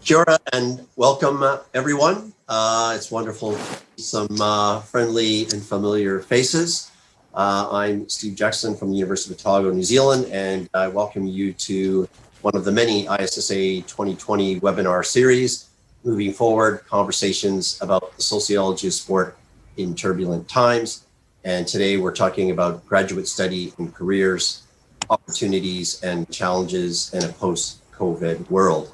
Kia ora and welcome everyone. It's wonderful to see some friendly and familiar faces. I'm Steve Jackson from the University of Otago, New Zealand, and I welcome you to one of the many ISSA 2020 webinar series, Moving Forward, Conversations about the Sociology of Sport in Turbulent Times. And today we're talking about graduate study and careers, opportunities and challenges in a post-COVID world.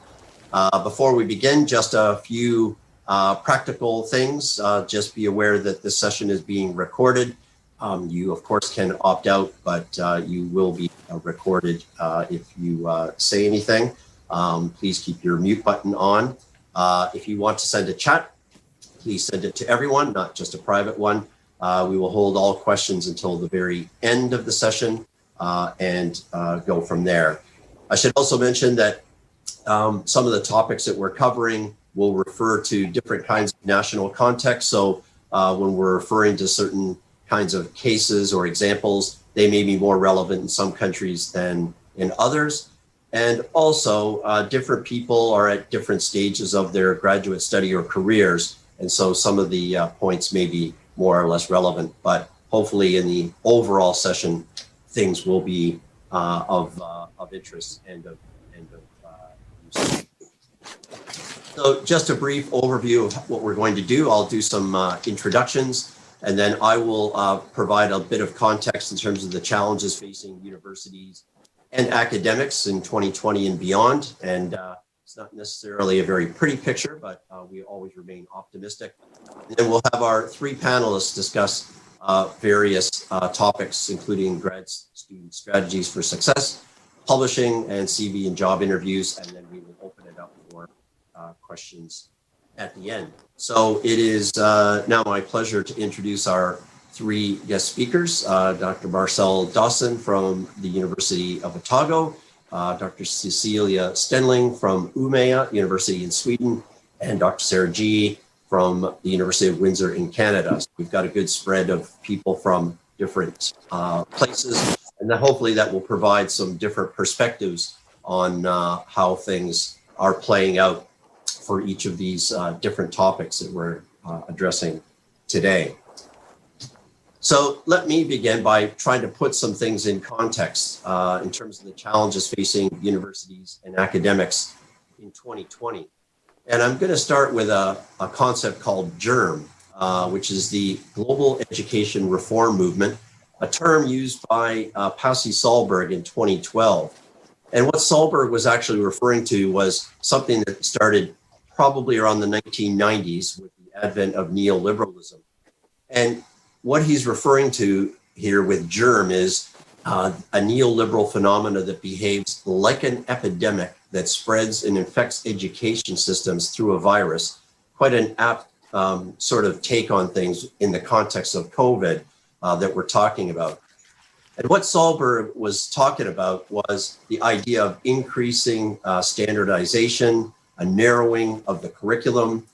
Before we begin, just a few practical things. Just be aware that this session is being recorded. You, of course, can opt out, but you will be recorded if you say anything. Please keep your mute button on. If you want to send a chat, please send it to everyone, not just a private one. We will hold all questions until the very end of the session and go from there. I should also mention that some of the topics that we're covering will refer to different kinds of national contexts. So when we're referring to certain kinds of cases or examples, they may be more relevant in some countries than in others. And also different people are at different stages of their graduate study or careers. And so some of the points may be more or less relevant, but hopefully in the overall session, things will be of interest and of So just a brief overview of what we're going to do. I'll do some introductions, and then I will provide a bit of context in terms of the challenges facing universities and academics in 2020 and beyond. And it's not necessarily a very pretty picture, but we always remain optimistic. And then we'll have our three panelists discuss various topics, including grad student strategies for success, publishing, and CV and job interviews, and then we will open it up for questions at the end. So it is now my pleasure to introduce our three guest speakers, Dr. Marcel Dawson from the University of Otago, Dr. Cecilia Stenling from Umeå University in Sweden, and Dr. Sarah G from the University of Windsor in Canada. So we've got a good spread of people from different places, and then hopefully that will provide some different perspectives on how things are playing out for each of these different topics that we're addressing today. So let me begin by trying to put some things in context in terms of the challenges facing universities and academics in 2020. And I'm going to start with a concept called GERM, which is the Global Education Reform Movement, a term used by Pasi Sahlberg in 2012. And what Sahlberg was actually referring to was something that started probably around the 1990s with the advent of neoliberalism. And what he's referring to here with GERM is a neoliberal phenomena that behaves like an epidemic that spreads and infects education systems through a virus. Quite an apt sort of take on things in the context of COVID that we're talking about. And what Sahlberg was talking about was the idea of increasing standardization, a narrowing of the curriculum,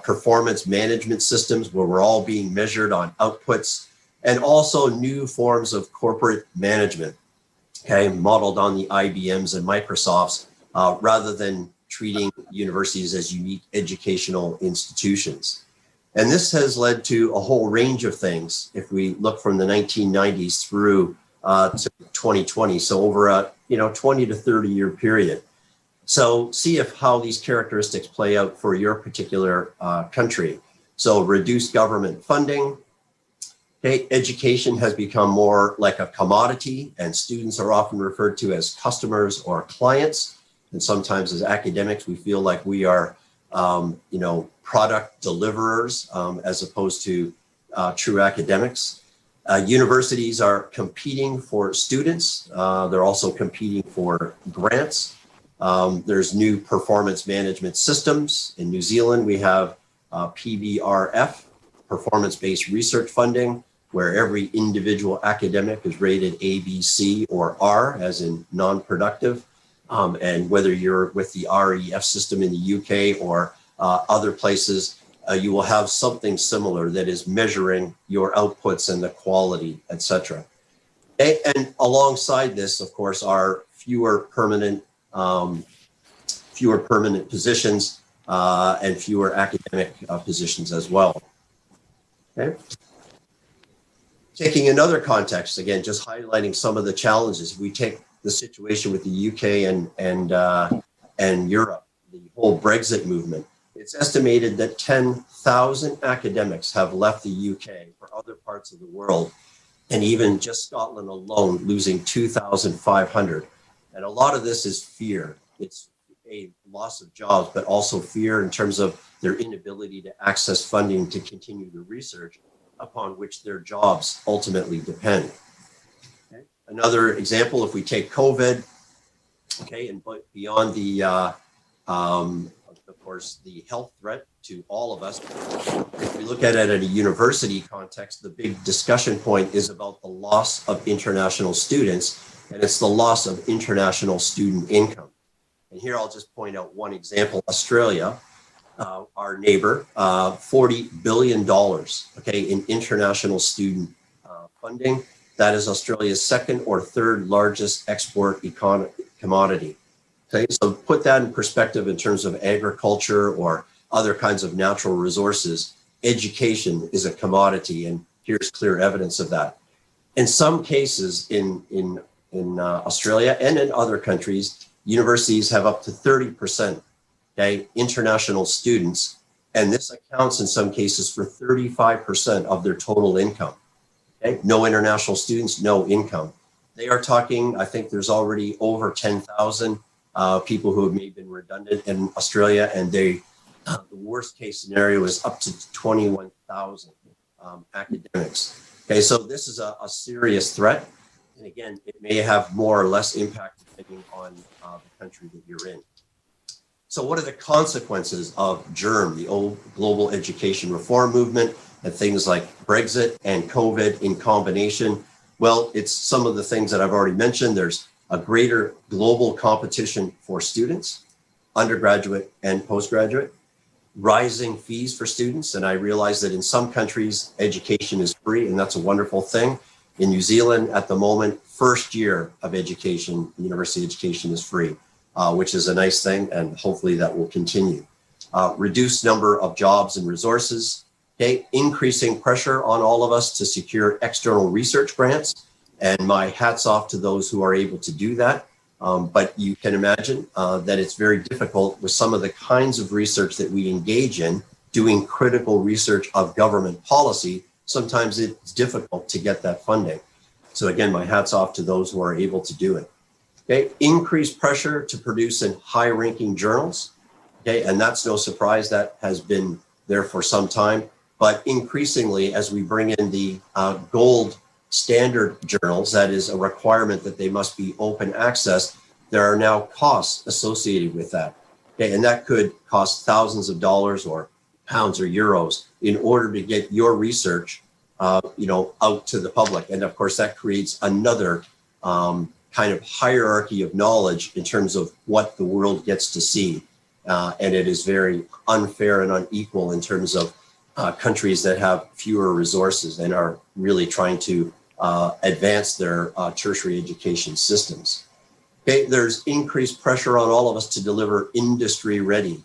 performance management systems where we're all being measured on outputs, and also new forms of corporate management, okay, modeled on the IBMs and Microsofts, rather than treating universities as unique educational institutions. And this has led to a whole range of things if we look from the 1990s through to 2020, so over a 20 to 30 year period. So see how these characteristics play out for your particular country. So reduced government funding. Okay, education has become more like a commodity, and students are often referred to as customers or clients. And sometimes as academics, we feel like we are, product deliverers as opposed to true academics. Universities are competing for students. They're also competing for grants. There's new performance management systems. In New Zealand, we have PBRF, performance-based research funding, where every individual academic is rated A, B, C, or R, as in non-productive. And whether you're with the REF system in the UK or other places, you will have something similar that is measuring your outputs and the quality, etc. And alongside this, of course, are fewer permanent fewer permanent positions, and fewer academic positions as well. Okay. Taking another context, again, just highlighting some of the challenges. If we take the situation with the UK and Europe, the whole Brexit movement, it's estimated that 10,000 academics have left the UK for other parts of the world, and even just Scotland alone losing 2,500. And a lot of this is fear. It's a loss of jobs, but also fear in terms of their inability to access funding to continue the research upon which their jobs ultimately depend. Okay. Another example, if we take COVID, okay, and beyond the, of course, the health threat to all of us, if we look at it at a university context, the big discussion point is about the loss of international students, and it's the loss of international student income. And here I'll just point out one example, Australia. Our neighbor, $40 billion, okay, in international student funding. That is Australia's second or third largest export commodity. Okay, so put that in perspective in terms of agriculture or other kinds of natural resources. Education is a commodity, and here's clear evidence of that. In some cases in Australia and in other countries, universities have up to 30%. Okay, international students, and this accounts in some cases for 35% of their total income. Okay, no international students, no income. They are talking, I think there's already over 10,000 people who have maybe been redundant in Australia, and the worst case scenario is up to 21,000 academics. Okay, so this is a serious threat, and again, it may have more or less impact depending on the country that you're in. So what are the consequences of GERM, the old global education reform movement, and things like Brexit and COVID in combination? Well, it's some of the things that I've already mentioned. There's a greater global competition for students, undergraduate and postgraduate, rising fees for students. And I realize that in some countries, education is free, and that's a wonderful thing. In New Zealand, at the moment, first year of education, university education is free. Which is a nice thing, and hopefully that will continue. Reduced number of jobs and resources, okay? Increasing pressure on all of us to secure external research grants, and my hat's off to those who are able to do that. But you can imagine that it's very difficult with some of the kinds of research that we engage in, doing critical research of government policy. Sometimes it's difficult to get that funding. So again, my hat's off to those who are able to do it. Okay, increased pressure to produce in high-ranking journals. Okay, and that's no surprise, that has been there for some time. But increasingly, as we bring in the gold standard journals, that is a requirement that they must be open access, there are now costs associated with that. Okay, and that could cost thousands of dollars or pounds or euros in order to get your research, out to the public. And of course, that creates another kind of hierarchy of knowledge in terms of what the world gets to see. And it is very unfair and unequal in terms of countries that have fewer resources and are really trying to advance their tertiary education systems. Okay, there's increased pressure on all of us to deliver industry-ready,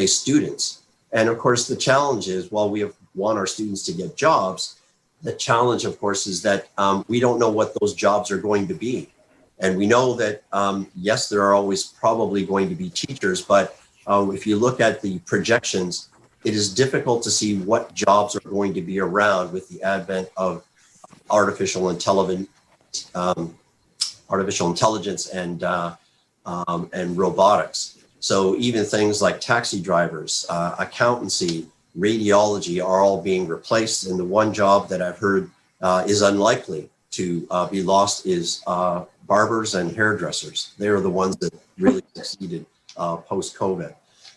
students. And of course, the challenge is, while we want our students to get jobs, the challenge, of course, is that we don't know what those jobs are going to be. And we know that, yes, there are always probably going to be teachers, but if you look at the projections, it is difficult to see what jobs are going to be around with the advent of artificial intelligence and robotics. So even things like taxi drivers, accountancy, radiology are all being replaced. And the one job that I've heard is unlikely to be lost is barbers and hairdressers. They are the ones that really succeeded post-COVID.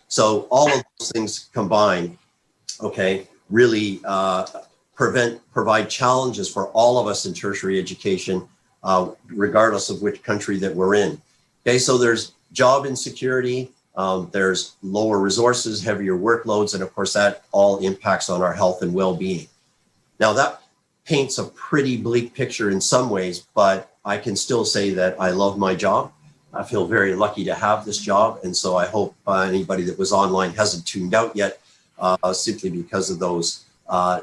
So all of those things combined, really provide challenges for all of us in tertiary education, regardless of which country that we're in. Okay, so there's job insecurity, there's lower resources, heavier workloads, and of course that all impacts on our health and well-being. Now that paints a pretty bleak picture in some ways, but I can still say that I love my job. I feel very lucky to have this job. And so I hope anybody that was online hasn't tuned out yet simply because of those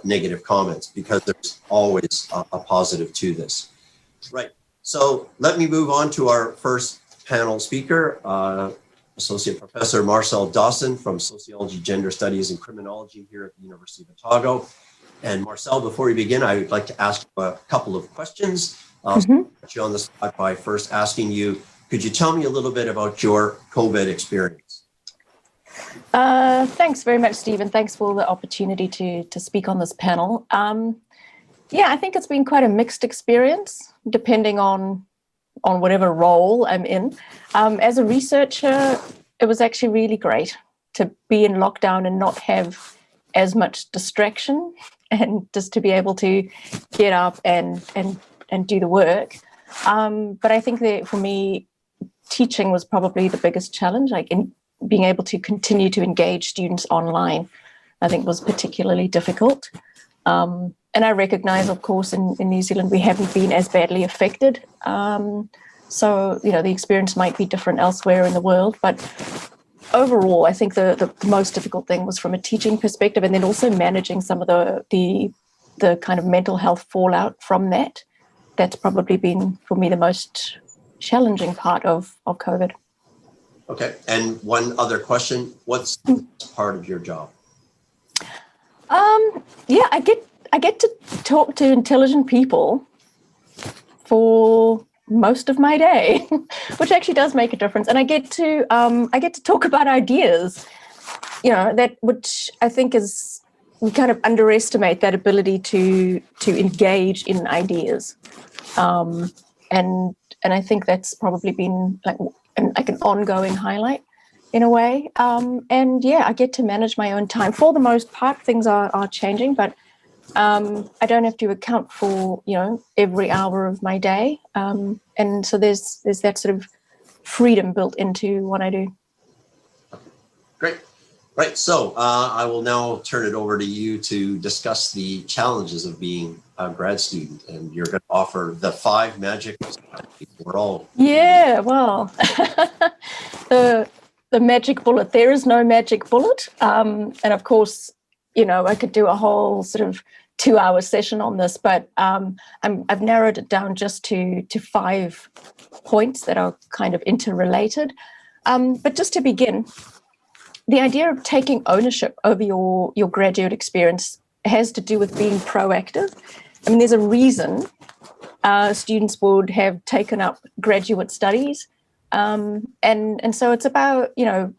negative comments, because there's always a positive to this. Right. So let me move on to our first panel speaker, Associate Professor Marcel Dawson from Sociology, Gender Studies, and Criminology here at the University of Otago. And Marcel, before we begin, I would like to ask a couple of questions. I'll put you on the spot by first asking you, could you tell me a little bit about your COVID experience? Thanks very much, Stephen. Thanks for the opportunity to speak on this panel. Yeah, I think it's been quite a mixed experience, depending on whatever role I'm in. As a researcher, it was actually really great to be in lockdown and not have as much distraction, and just to be able to get up and do the work. But I think that for me, teaching was probably the biggest challenge, like in being able to continue to engage students online, I think was particularly difficult. And I recognize, of course, in New Zealand, we haven't been as badly affected. So, you know, the experience might be different elsewhere in the world. But overall, I think the most difficult thing was from a teaching perspective, and then also managing some of the kind of mental health fallout from that. That's probably been, for me, the most challenging part of COVID. Okay. And one other question, what's part of your job? Yeah, I get to talk to intelligent people for most of my day, which actually does make a difference. And I get to talk about ideas, you know, which I think is, we kind of underestimate that ability to engage in ideas. And I think that's probably been like an ongoing highlight in a way. And yeah, I get to manage my own time. For the most part, things are changing, but I don't have to account for, you know, every hour of my day. And so there's that sort of freedom built into what I do. Great. Right. So I will now turn it over to you to discuss the challenges of being a grad student. And you're going to offer the 5 magic strategies. We're all. Yeah, well, the magic bullet, there is no magic bullet. And of course, you know, I could do a whole sort of 2-hour session on this, but I've narrowed it down just to 5 points that are kind of interrelated. But just to begin, the idea of taking ownership over your graduate experience has to do with being proactive. I mean, there's a reason students would have taken up graduate studies. And so it's about, you know,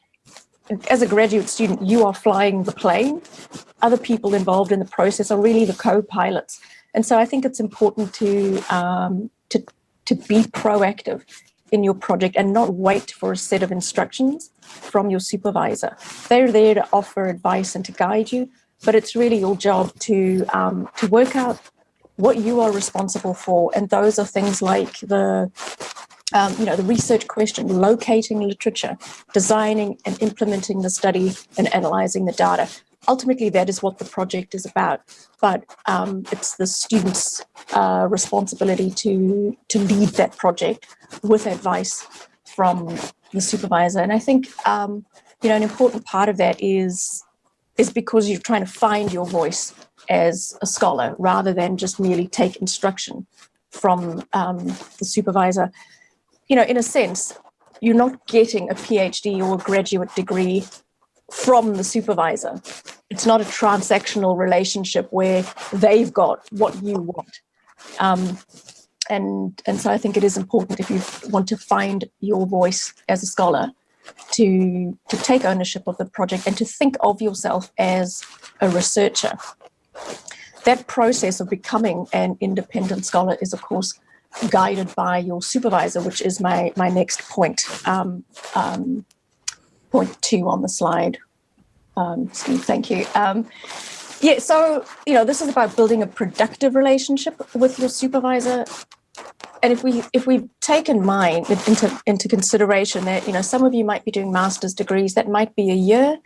as a graduate student, you are flying the plane. Other people involved in the process are really the co-pilots. And so I think it's important to be proactive in your project and not wait for a set of instructions from your supervisor. They're there to offer advice and to guide you, but it's really your job to work out what you are responsible for. And those are things like the research question, locating literature, designing and implementing the study, and analyzing the data. Ultimately, that is what the project is about, but it's the student's responsibility to lead that project with advice from the supervisor. And I think an important part of that is because you're trying to find your voice as a scholar rather than just merely take instruction from the supervisor. You know, in a sense, you're not getting a PhD or a graduate degree from the supervisor. It's not a transactional relationship where they've got what you want. And so I think it is important, if you want to find your voice as a scholar, to take ownership of the project and to think of yourself as a researcher. That process of becoming an independent scholar is, of course, guided by your supervisor, which is my next point, point 2 on the slide. Steve, thank you. So, you know, this is about building a productive relationship with your supervisor. And if we take in mind into consideration that, you know, some of you might be doing master's degrees, that might be a year,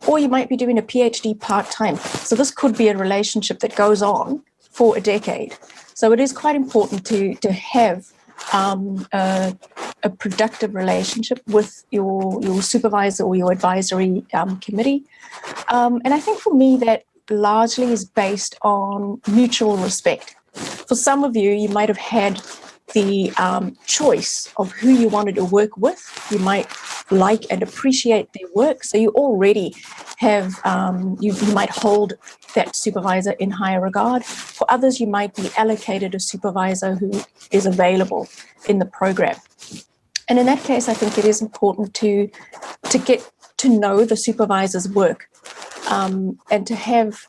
or you might be doing a PhD part-time. So this could be a relationship that goes on for a decade. So it is quite important to have a productive relationship with your supervisor or your advisory committee. And I think for me that largely is based on mutual respect. For some of you, you might have had the choice of who you wanted to work with. You might like and appreciate their work, so you already have, you might hold that supervisor in higher regard. For others, you might be allocated a supervisor who is available in the program. And in that case, I think it is important to get to know the supervisor's work and to have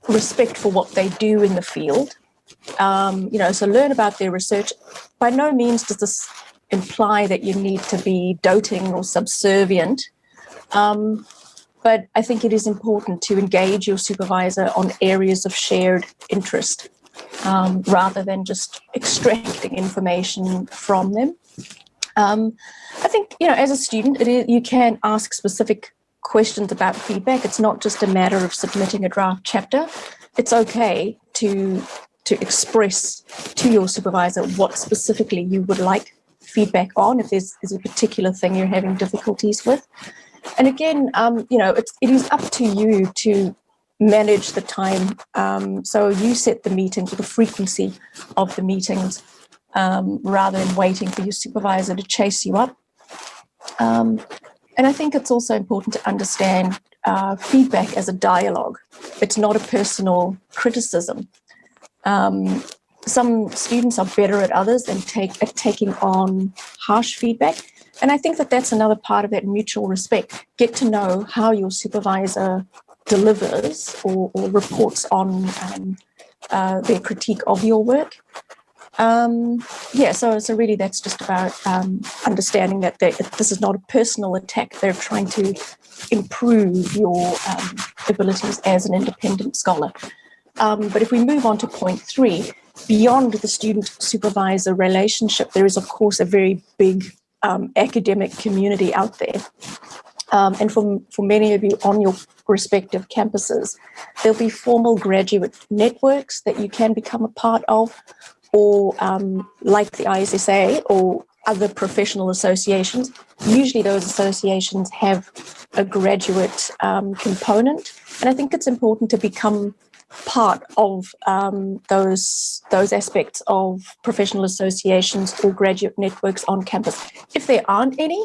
respect for what they do in the field. So learn about their research. By no means does this imply that you need to be doting or subservient, but I think it is important to engage your supervisor on areas of shared interest rather than just extracting information from them. I think, as a student, you can ask specific questions about feedback. It's not just a matter of submitting a draft chapter. It's okay to express to your supervisor what specifically you would like feedback on if there's a particular thing you're having difficulties with. And again, it is up to you to manage the time. So you set the meetings or the frequency of the meetings rather than waiting for your supervisor to chase you up. And I think it's also important to understand feedback as a dialogue. It's not a personal criticism. Some students are better at others and at taking on harsh feedback. And I think that that's another part of that mutual respect. Get to know how your supervisor delivers or reports on their critique of your work. So really that's just about understanding that this is not a personal attack. They're trying to improve your abilities as an independent scholar. But if we move on to point 3, beyond the student-supervisor relationship, there is, of course, a very big academic community out there. And for many of you on your respective campuses, there'll be formal graduate networks that you can become a part of, or like the ISSA or other professional associations. Usually those associations have a graduate component. And I think it's important to become part of those aspects of professional associations or graduate networks on campus. If there aren't any,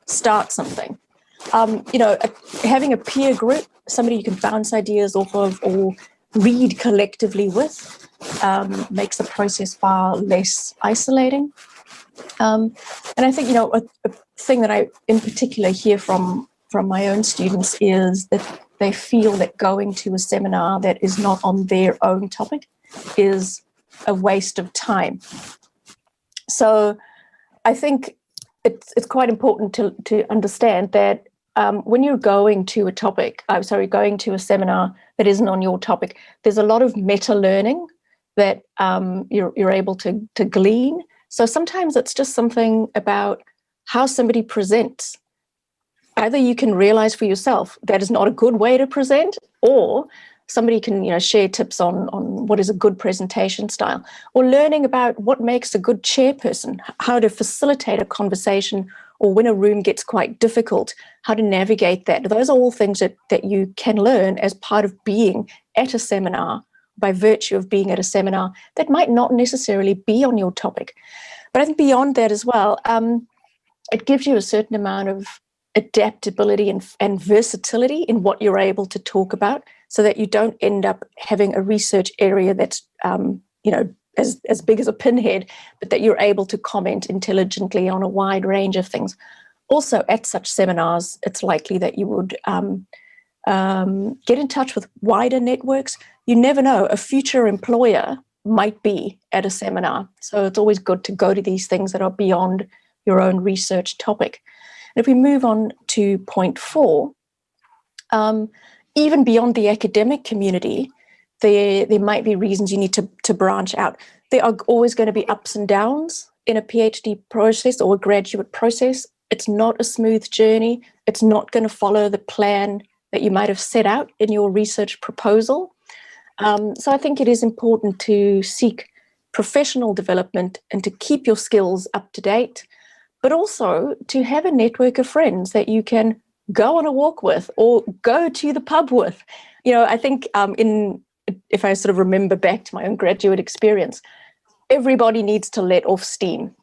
start something. Having a peer group, somebody you can bounce ideas off of or read collectively with, makes the process far less isolating. And I think, a thing that I in particular hear from my own students is that they feel that going to a seminar that is not on their own topic is a waste of time. So I think it's quite important to understand that when you're going to a seminar that isn't on your topic, there's a lot of meta learning that you're able to glean. So sometimes it's just something about how somebody presents. Either you can realize for yourself that is not a good way to present, or somebody can share tips on what is a good presentation style, or learning about what makes a good chairperson, how to facilitate a conversation, or when a room gets quite difficult, how to navigate that. Those are all things that you can learn as part of being at a seminar, by virtue of being at a seminar that might not necessarily be on your topic. But I think beyond that as well, it gives you a certain amount of adaptability and versatility in what you're able to talk about, so that you don't end up having a research area that's as big as a pinhead, but that you're able to comment intelligently on a wide range of things. Also, at such seminars, it's likely that you would get in touch with wider networks. You never know, a future employer might be at a seminar. So it's always good to go to these things that are beyond your own research topic. And if we move on to point 4, even beyond the academic community, there might be reasons you need to branch out. There are always going to be ups and downs in a PhD process or a graduate process. It's not a smooth journey. It's not going to follow the plan that you might have set out in your research proposal. So I think it is important to seek professional development and to keep your skills up to date. but also to have a network of friends that you can go on a walk with or go to the pub with. I think if I sort of remember back to my own graduate experience, everybody needs to let off steam.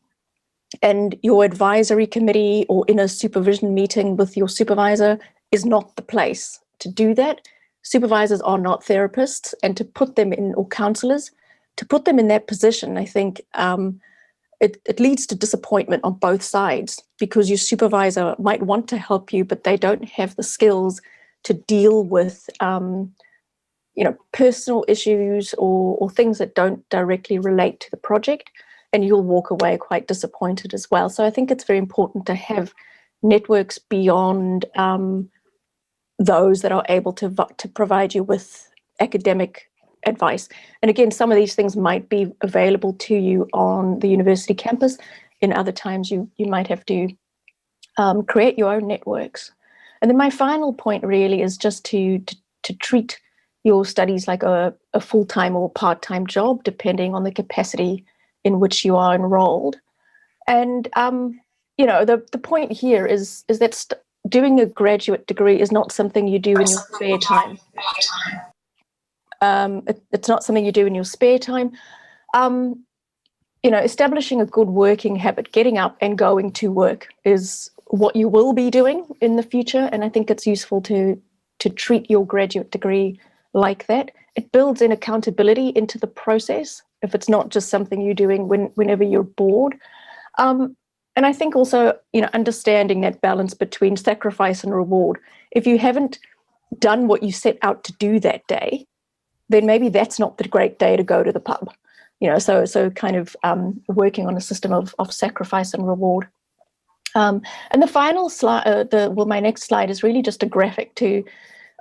And your advisory committee or in a supervision meeting with your supervisor is not the place to do that. Supervisors are not therapists, and to put them in, or counselors, to put them in that position, I think it leads to disappointment on both sides, because your supervisor might want to help you, but they don't have the skills to deal with personal issues or things that don't directly relate to the project, and you'll walk away quite disappointed as well. So I think it's very important to have networks beyond those that are able to provide you with academic advice. And again, some of these things might be available to you on the university campus. In other times, you might have to create your own networks. And then my final point really is just to treat your studies like a full-time or part-time job, depending on the capacity in which you are enrolled. And the point here is that doing a graduate degree is not something you do in your spare time. It's not something you do in your spare time. Establishing a good working habit, getting up and going to work, is what you will be doing in the future. And I think it's useful to treat your graduate degree like that. It builds in accountability into the process, if it's not just something you're doing whenever you're bored. And I think also, understanding that balance between sacrifice and reward. If you haven't done what you set out to do that day, then maybe that's not the great day to go to the pub. So kind of working on a system of sacrifice and reward. And the final slide, my next slide is really just a graphic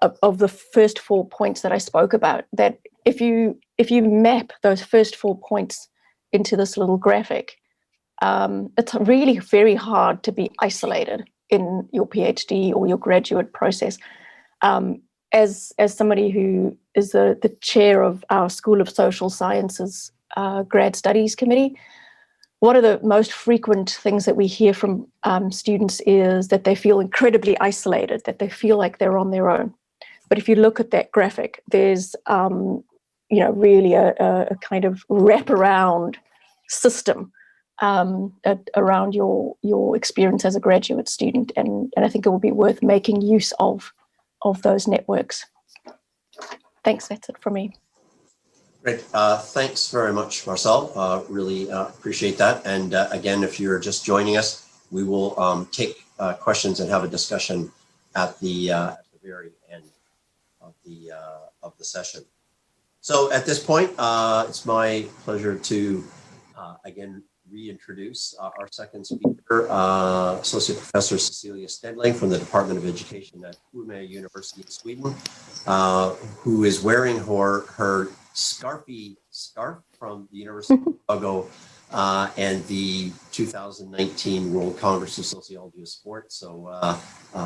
of the first 4 points that I spoke about. That if you map those first 4 points into this little graphic, it's really very hard to be isolated in your PhD or your graduate process. As somebody who is the chair of our School of Social Sciences grad studies committee, one of the most frequent things that we hear from students is that they feel incredibly isolated, that they feel like they're on their own. But if you look at that graphic, there's really a kind of wraparound system around your experience as a graduate student, and I think it will be worth making use of those networks. Thanks, that's it from me. Great, thanks very much, Marcel. Really appreciate that. And again, if you're just joining us, we will take questions and have a discussion at the very end of the session. So at this point, it's my pleasure to again reintroduce our second speaker, Associate Professor Cecilia Stedling from the Department of Education at Umeå University in Sweden, who is wearing her scarf from the University of Chicago and the 2019 World Congress of Sociology of Sport. So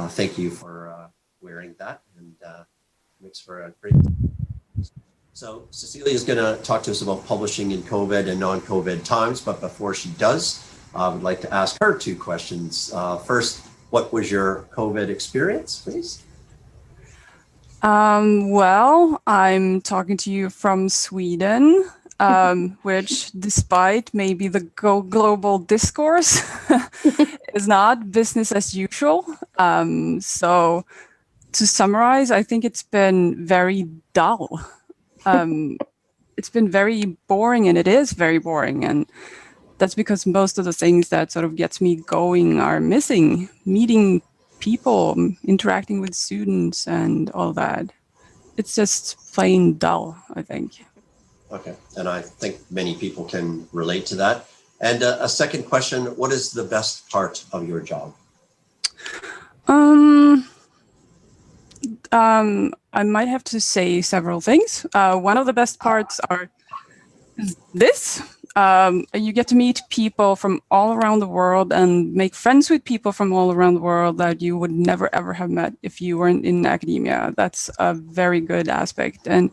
thank you for wearing that, and makes for a great. So Cecilia is going to talk to us about publishing in COVID and non-COVID times, but before she does, I would like to ask her 2 questions. First, what was your COVID experience, please? Well, I'm talking to you from Sweden, which, despite maybe the global discourse, is not business as usual. So to summarize, I think it's been very dull. It's been very boring, and it is very boring. And that's because most of the things that sort of gets me going are missing. Meeting people, interacting with students, and all that. It's just plain dull, I think. Okay, and I think many people can relate to that. And a second question, what is the best part of your job? I might have to say several things. One of the best parts is this. You get to meet people from all around the world and make friends with people from all around the world that you would never, ever have met if you weren't in academia. That's a very good aspect. And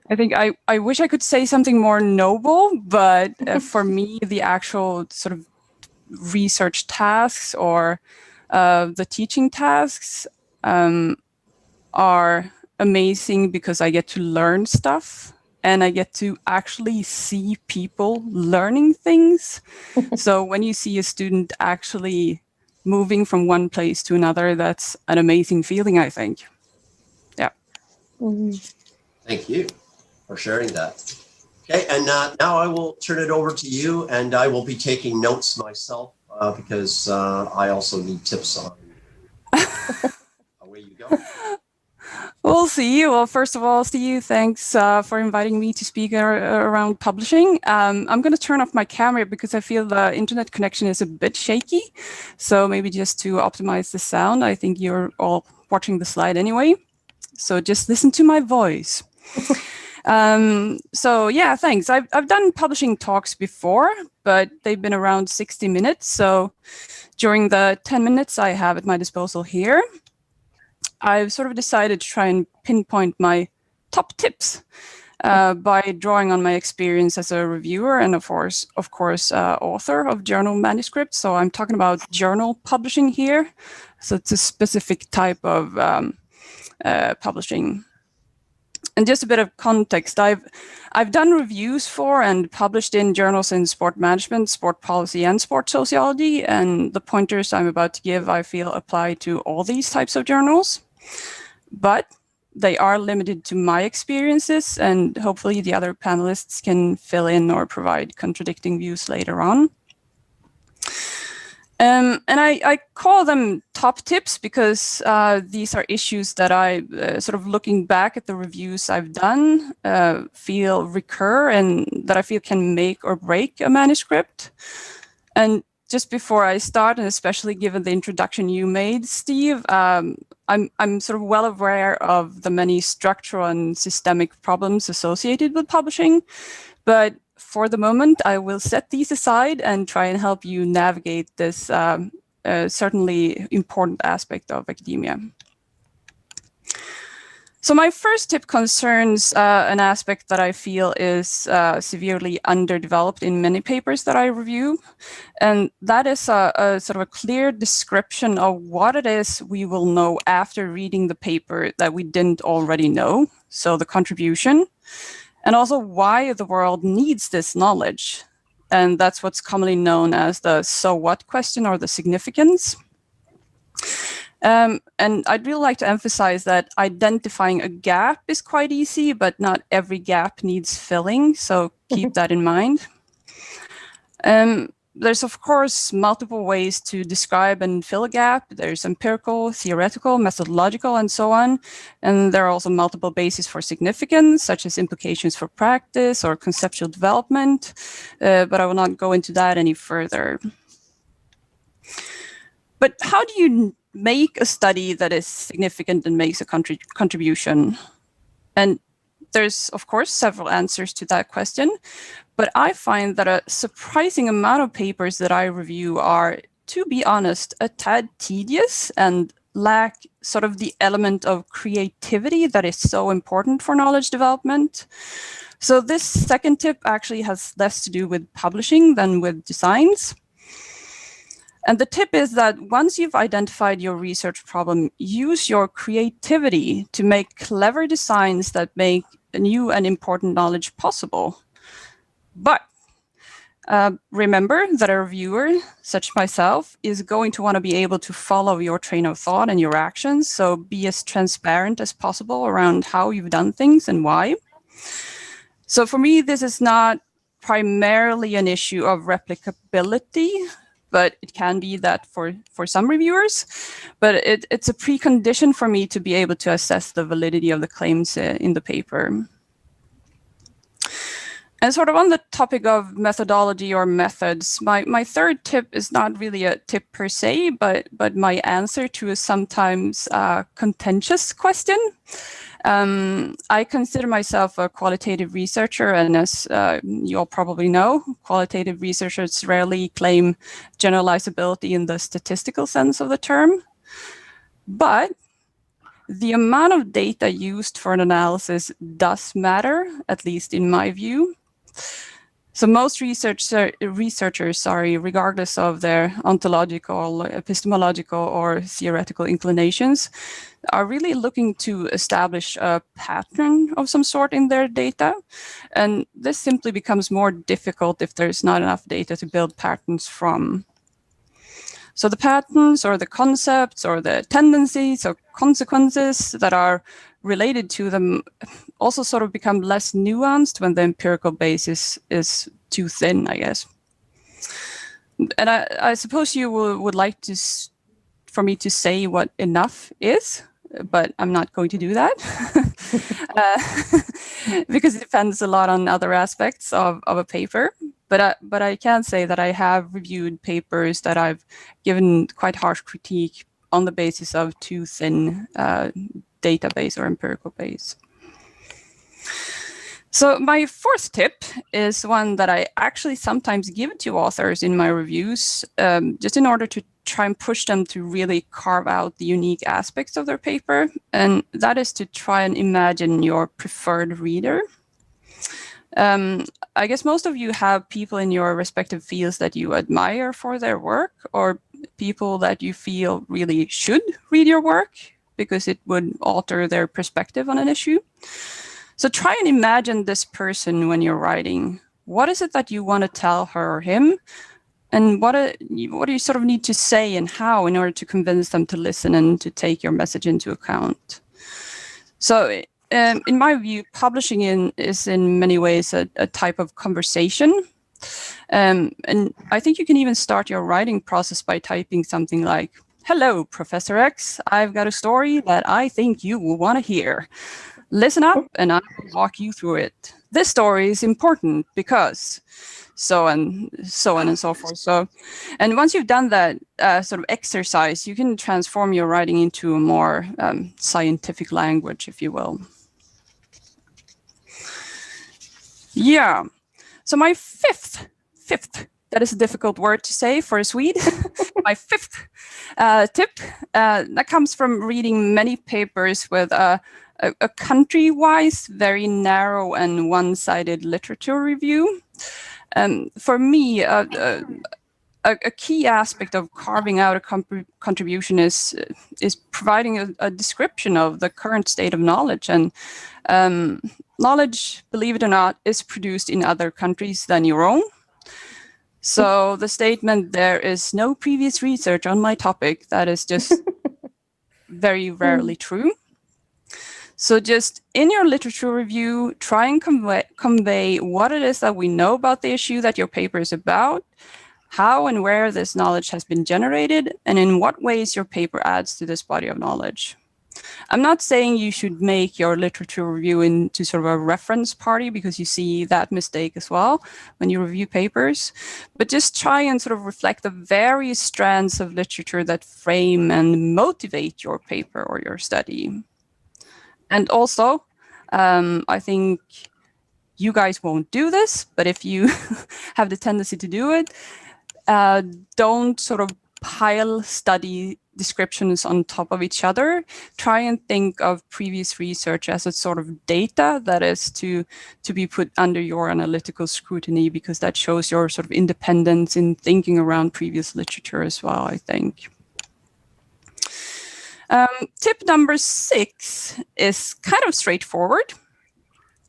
I think I wish I could say something more noble, but for me, the actual sort of research tasks or the teaching tasks are amazing because I get to learn stuff and I get to actually see people learning things. So when you see a student actually moving from one place to another, that's an amazing feeling, I think. Yeah. Thank you for sharing that. Okay, and now I will turn it over to you, and I will be taking notes myself because I also need tips on away you go. We'll see. Well, first of all, Steve, thanks for inviting me to speak around publishing. I'm going to turn off my camera because I feel the internet connection is a bit shaky. So maybe just to optimize the sound, I think you're all watching the slide anyway. So just listen to my voice. So yeah, thanks. I've done publishing talks before, but they've been around 60 minutes. So during the 10 minutes I have at my disposal here, I've sort of decided to try and pinpoint my top tips by drawing on my experience as a reviewer and of course, author of journal manuscripts. So I'm talking about journal publishing here. So it's a specific type of publishing. And just a bit of context, I've done reviews for and published in journals in sport management, sport policy, and sport sociology. And the pointers I'm about to give, I feel, apply to all these types of journals. But they are limited to my experiences, and hopefully the other panelists can fill in or provide contradicting views later on. And I call them top tips because these are issues that I, sort of looking back at the reviews I've done, feel recur and that I feel can make or break a manuscript. And just before I start, and especially given the introduction you made, Steve, I'm sort of well aware of the many structural and systemic problems associated with publishing, but for the moment, I will set these aside and try and help you navigate this certainly important aspect of academia. So my first tip concerns an aspect that I feel is severely underdeveloped in many papers that I review, and that is a sort of a clear description of what it is we will know after reading the paper that we didn't already know, so the contribution, and also why the world needs this knowledge. And that's what's commonly known as the so what question or the significance. And I'd really like to emphasize that identifying a gap is quite easy, but not every gap needs filling. So keep that in mind. There's, of course, multiple ways to describe and fill a gap. There's empirical, theoretical, methodological, and so on. And there are also multiple bases for significance, such as implications for practice or conceptual development. But I will not go into that any further. But how do you make a study that is significant and makes a contribution? And there's, of course, several answers to that question. But I find that a surprising amount of papers that I review are, to be honest, a tad tedious and lack sort of the element of creativity that is so important for knowledge development. So this second tip actually has less to do with publishing than with designs. And the tip is that once you've identified your research problem, use your creativity to make clever designs that make new and important knowledge possible. But remember that a reviewer, such as myself, is going to want to be able to follow your train of thought and your actions. So be as transparent as possible around how you've done things and why. So for me, this is not primarily an issue of replicability, but it can be that for some reviewers. But it's a precondition for me to be able to assess the validity of the claims in the paper. And sort of on the topic of methodology or methods, my third tip is not really a tip per se, but my answer to a sometimes contentious question. I consider myself a qualitative researcher, and as you all probably know, qualitative researchers rarely claim generalizability in the statistical sense of the term. But the amount of data used for an analysis does matter, at least in my view. So most researchers, regardless of their ontological, epistemological, or theoretical inclinations, are really looking to establish a pattern of some sort in their data. And this simply becomes more difficult if there's not enough data to build patterns from. So the patterns or the concepts or the tendencies or consequences that are related to them also sort of become less nuanced when the empirical basis is too thin, I guess. And I suppose you would like for me to say what enough is, but I'm not going to do that because it depends a lot on other aspects of a paper. But I can say that I have reviewed papers that I've given quite harsh critique on the basis of too thin database or empirical base. So my fourth tip is one that I actually sometimes give to authors in my reviews, just in order to try and push them to really carve out the unique aspects of their paper. And that is to try and imagine your preferred reader. I guess most of you have people in your respective fields that you admire for their work, or people that you feel really should read your work because it would alter their perspective on an issue. So try and imagine this person when you're writing. What is it that you want to tell her or him? And what do you sort of need to say and how in order to convince them to listen and to take your message into account? So in my view, publishing is in many ways a type of conversation. And I think you can even start your writing process by typing something like, "Hello, Professor X, I've got a story that I think you will want to hear. Listen up and I will walk you through it. This story is important because," so on and so forth. So, and once you've done that sort of exercise, you can transform your writing into a more scientific language, if you will. Yeah. So my fifth, that is a difficult word to say for a Swede. My fifth tip, that comes from reading many papers with a country-wise, very narrow and one-sided literature review. For me, a key aspect of carving out a contribution is providing a description of the current state of knowledge. And knowledge, believe it or not, is produced in other countries than your own. So the statement, "There is no previous research on my topic," that is just very rarely true. So just in your literature review, try and convey what it is that we know about the issue that your paper is about, how and where this knowledge has been generated, and in what ways your paper adds to this body of knowledge. I'm not saying you should make your literature review into sort of a reference party, because you see that mistake as well when you review papers, but just try and sort of reflect the various strands of literature that frame and motivate your paper or your study. And also, I think you guys won't do this, but if you have the tendency to do it, don't sort of pile study descriptions on top of each other. Try and think of previous research as a sort of data that is to be put under your analytical scrutiny, because that shows your sort of independence in thinking around previous literature as well, I think. Tip number 6 is kind of straightforward.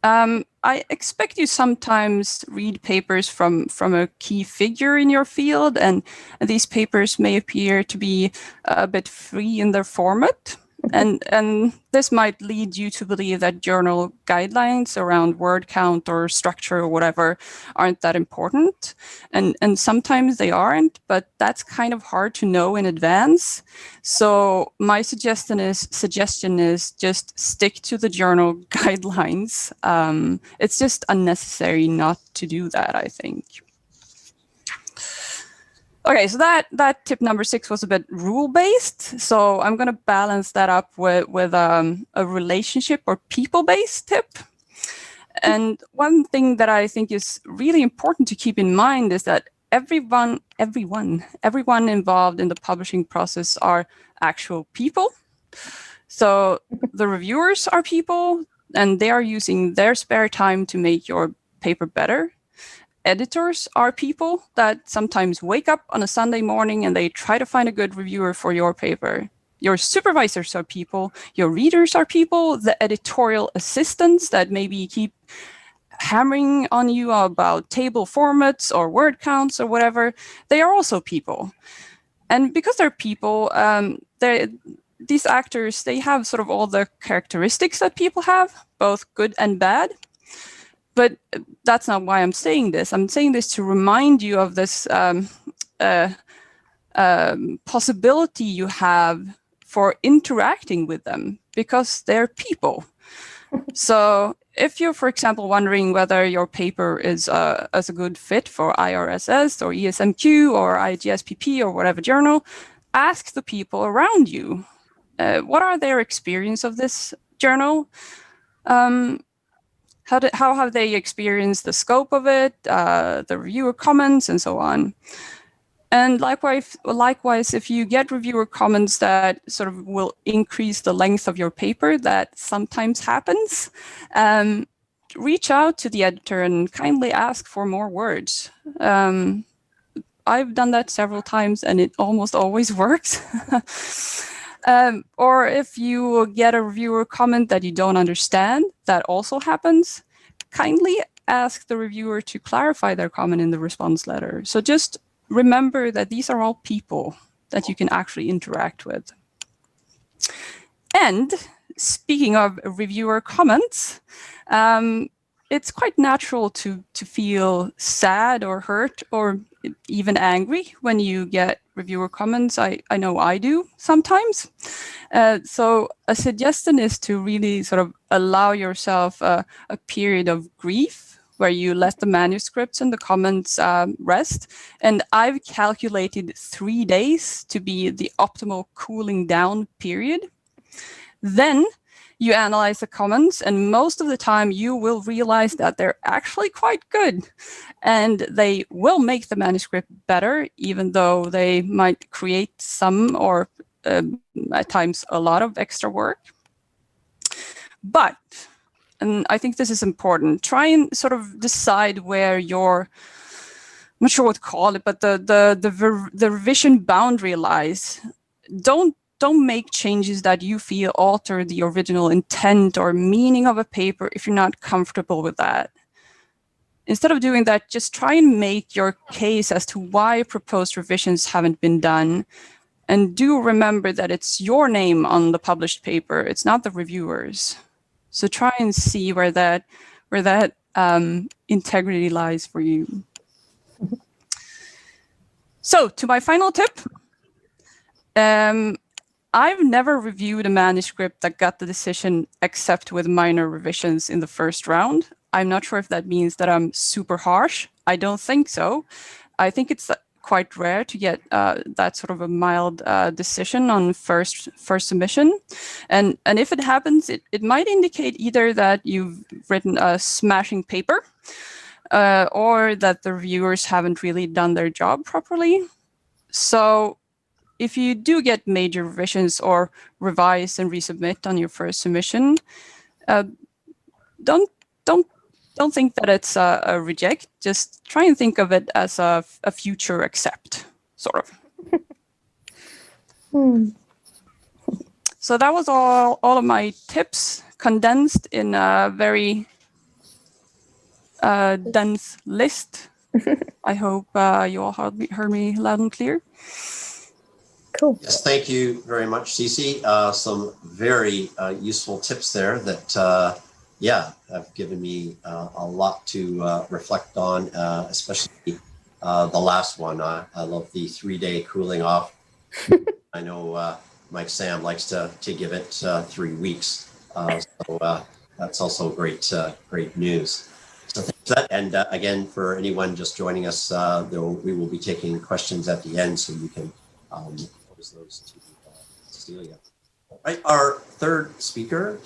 I expect you sometimes read papers from a key figure in your field, and these papers may appear to be a bit free in their format. And this might lead you to believe that journal guidelines around word count or structure or whatever aren't that important. And sometimes they aren't, but that's kind of hard to know in advance. So my suggestion is just stick to the journal guidelines. It's just unnecessary not to do that, I think. Okay, so that tip number 6 was a bit rule-based. So I'm going to balance that up with a relationship or people-based tip. And one thing that I think is really important to keep in mind is that everyone involved in the publishing process are actual people. So the reviewers are people, and they are using their spare time to make your paper better. editors are people that sometimes wake up on a Sunday morning and they try to find a good reviewer for your paper. Your supervisors are people, your readers are people, the editorial assistants that maybe keep hammering on you about table formats or word counts or whatever, they are also people. And because they're people, these actors, they have sort of all the characteristics that people have, both good and bad. But that's not why I'm saying this. I'm saying this to remind you of this possibility you have for interacting with them, because they're people. So if you're, for example, wondering whether your paper is as a good fit for IRSS or ESMQ or IGSPP or whatever journal, ask the people around you. What are their experience of this journal? How have they experienced the scope of it, the reviewer comments, and so on? And likewise, if you get reviewer comments that sort of will increase the length of your paper, that sometimes happens, reach out to the editor and kindly ask for more words. I've done that several times and it almost always works. Or if you get a reviewer comment that you don't understand, that also happens, kindly ask the reviewer to clarify their comment in the response letter. So just remember that these are all people that you can actually interact with. And speaking of reviewer comments, it's quite natural to feel sad or hurt or even angry when you get reviewer comments. I know I do sometimes. So a suggestion is to really sort of allow yourself a period of grief where you let the manuscripts and the comments rest. And I've calculated 3 days to be the optimal cooling down period. Then you analyze the comments, and most of the time you will realize that they're actually quite good. And they will make the manuscript better, even though they might create some or at times a lot of extra work. But, and I think this is important, try and sort of decide where your, I'm not sure what to call it, but the revision boundary lies. Don't make changes that you feel alter the original intent or meaning of a paper if you're not comfortable with that. Instead of doing that, just try and make your case as to why proposed revisions haven't been done. And do remember that it's your name on the published paper, it's not the reviewers. So try and see where that integrity lies for you. So to my final tip, I've never reviewed a manuscript that got the decision except with minor revisions in the first round. I'm not sure if that means that I'm super harsh. I don't think so. I think it's quite rare to get that sort of a mild decision on first submission. And if it happens, it might indicate either that you've written a smashing paper or that the reviewers haven't really done their job properly. So if you do get major revisions or revise and resubmit on your first submission, don't think that it's a reject. Just try and think of it as a future accept, sort of. So that was all of my tips condensed in a very dense list. I hope you all heard me loud and clear. Cool. Yes, thank you very much, Cece. Some very useful tips there that, have given me a lot to reflect on, especially the last one. I love the 3-day cooling off. I know Mike Sam likes to give it 3 weeks. So that's also great news. So thanks for that. And again, for anyone just joining us, we will be taking questions at the end, so you can pose those to Cecilia. All right, our third speaker,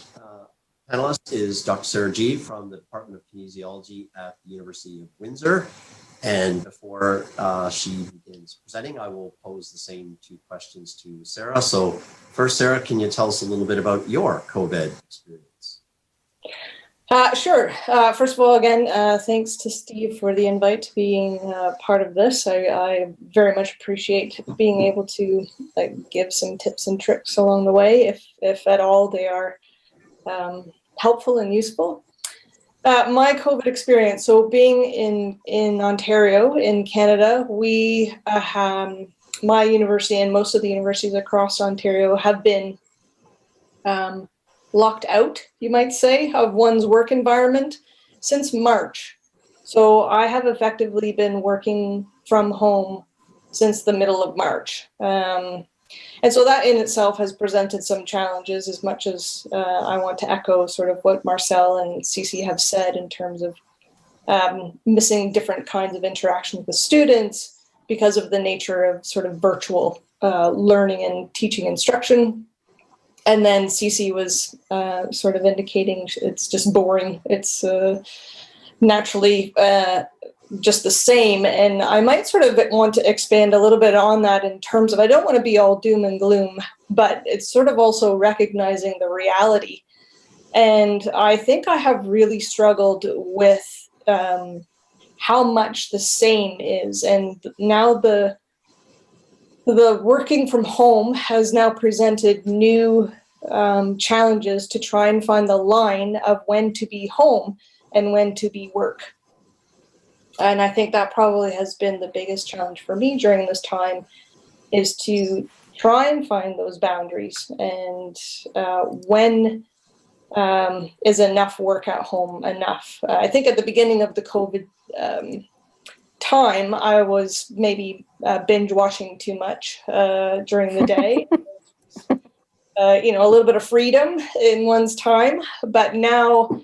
panelist, is Dr. Sarah G. from the Department of Kinesiology at the University of Windsor. And before she begins presenting, I will pose the same 2 questions to Sarah. So first, Sarah, can you tell us a little bit about your COVID experience? Sure. First of all, again, thanks to Steve for the invite to being part of this. I very much appreciate being able to give some tips and tricks along the way, if at all they are helpful and useful. My COVID experience. So being in Ontario, in Canada, we my university and most of the universities across Ontario have been locked out, you might say, of one's work environment since March. So I have effectively been working from home since the middle of March. And so that in itself has presented some challenges, as much as I want to echo sort of what Marcel and Cece have said in terms of missing different kinds of interactions with students because of the nature of sort of virtual learning and teaching instruction. And then Cece was sort of indicating it's just boring. It's naturally just the same. And I might sort of want to expand a little bit on that in terms of, I don't want to be all doom and gloom, but it's sort of also recognizing the reality. And I think I have really struggled with how much the same is. And now the working from home has now presented new challenges to try and find the line of when to be home and when to be work. And I think that probably has been the biggest challenge for me during this time, is to try and find those boundaries, and when is enough work at home enough. I think at the beginning of the COVID time, I was maybe binge watching too much during the day. A little bit of freedom in one's time, but now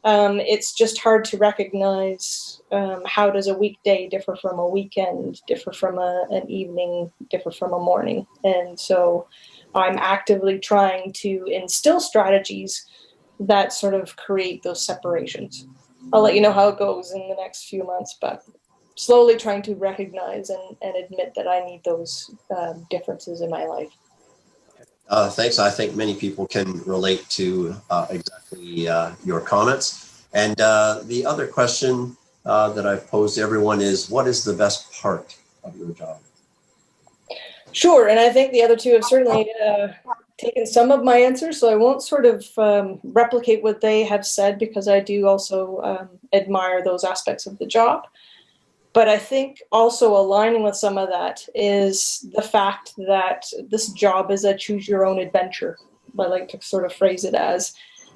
it's just hard to recognize how does a weekday differ from a weekend, differ from an evening, differ from a morning. And so I'm actively trying to instill strategies that sort of create those separations. I'll let you know how it goes in the next few months, but slowly trying to recognize and admit that I need those differences in my life. Thanks. I think many people can relate to exactly your comments. And the other question that I've posed to everyone is, what is the best part of your job? Sure. And I think the other two have certainly taken some of my answers, so I won't sort of replicate what they have said, because I do also admire those aspects of the job. But I think also aligning with some of that is the fact that this job is a choose your own adventure. I like to sort of phrase it as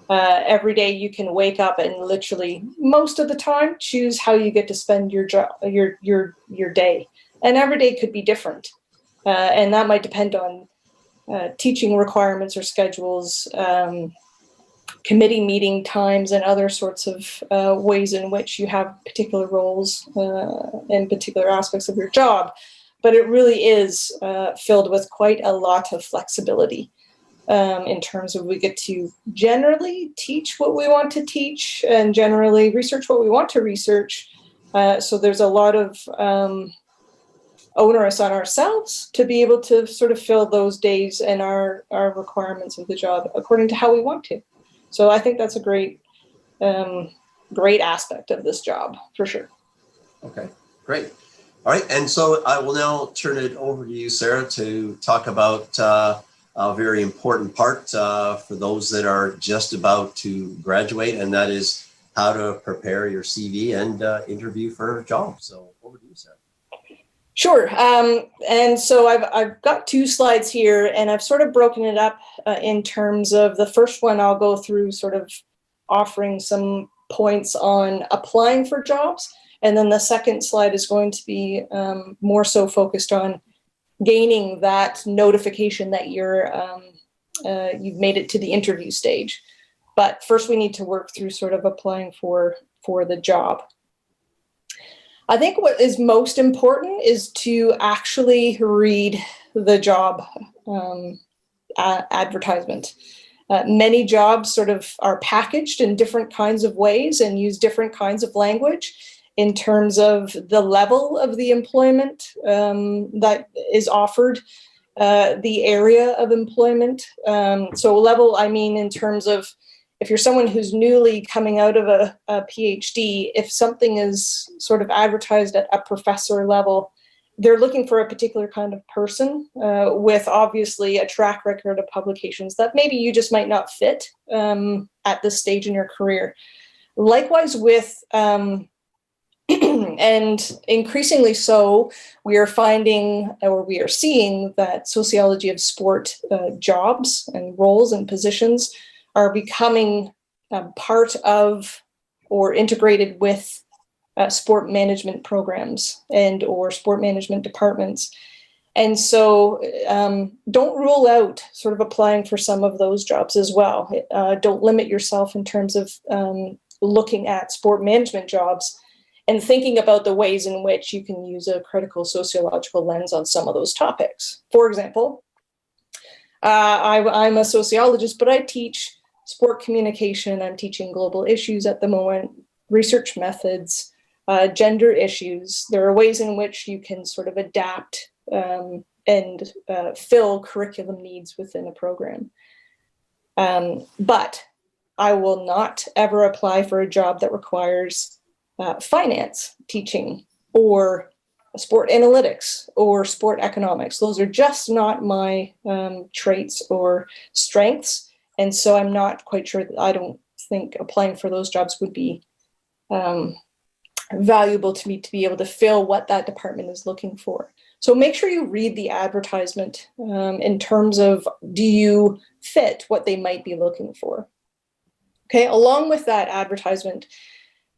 every day you can wake up and literally most of the time choose how you get to spend your day. And every day could be different. And that might depend on teaching requirements or schedules, committee meeting times, and other sorts of ways in which you have particular roles and particular aspects of your job. But it really is filled with quite a lot of flexibility in terms of we get to generally teach what we want to teach and generally research what we want to research. So there's a lot of onerous on ourselves to be able to sort of fill those days and our requirements of the job according to how we want to. So I think that's a great aspect of this job, for sure. Okay, great. All right, and so I will now turn it over to you, Sarah, to talk about a very important part for those that are just about to graduate, and that is how to prepare your CV and interview for a job. So over to you, Sarah. Sure. And so I've got two slides here, and I've sort of broken it up in terms of the first one. I'll go through sort of offering some points on applying for jobs. And then the second slide is going to be more so focused on gaining that notification that you've made it to the interview stage. But first we need to work through sort of applying for the job. I think what is most important is to actually read the job advertisement. Many jobs sort of are packaged in different kinds of ways and use different kinds of language in terms of the level of the employment that is offered, the area of employment. So level, I mean in terms of if you're someone who's newly coming out of a PhD, if something is sort of advertised at a professor level, they're looking for a particular kind of person with obviously a track record of publications that maybe you just might not fit at this stage in your career. Likewise with, and increasingly so, we are finding, or we are seeing, that sociology of sport jobs and roles and positions are becoming part of or integrated with sport management programs and or sport management departments. And so don't rule out sort of applying for some of those jobs as well. Don't limit yourself in terms of looking at sport management jobs and thinking about the ways in which you can use a critical sociological lens on some of those topics. For example, I'm a sociologist, but I teach sport communication. I'm teaching global issues at the moment, research methods, gender issues. There are ways in which you can sort of adapt and fill curriculum needs within a program. But I will not ever apply for a job that requires finance teaching or sport analytics or sport economics. Those are just not my traits or strengths. And so I'm not quite sure that I don't think applying for those jobs would be valuable to me to be able to fill what that department is looking for. So make sure you read the advertisement in terms of, do you fit what they might be looking for? Okay, along with that advertisement,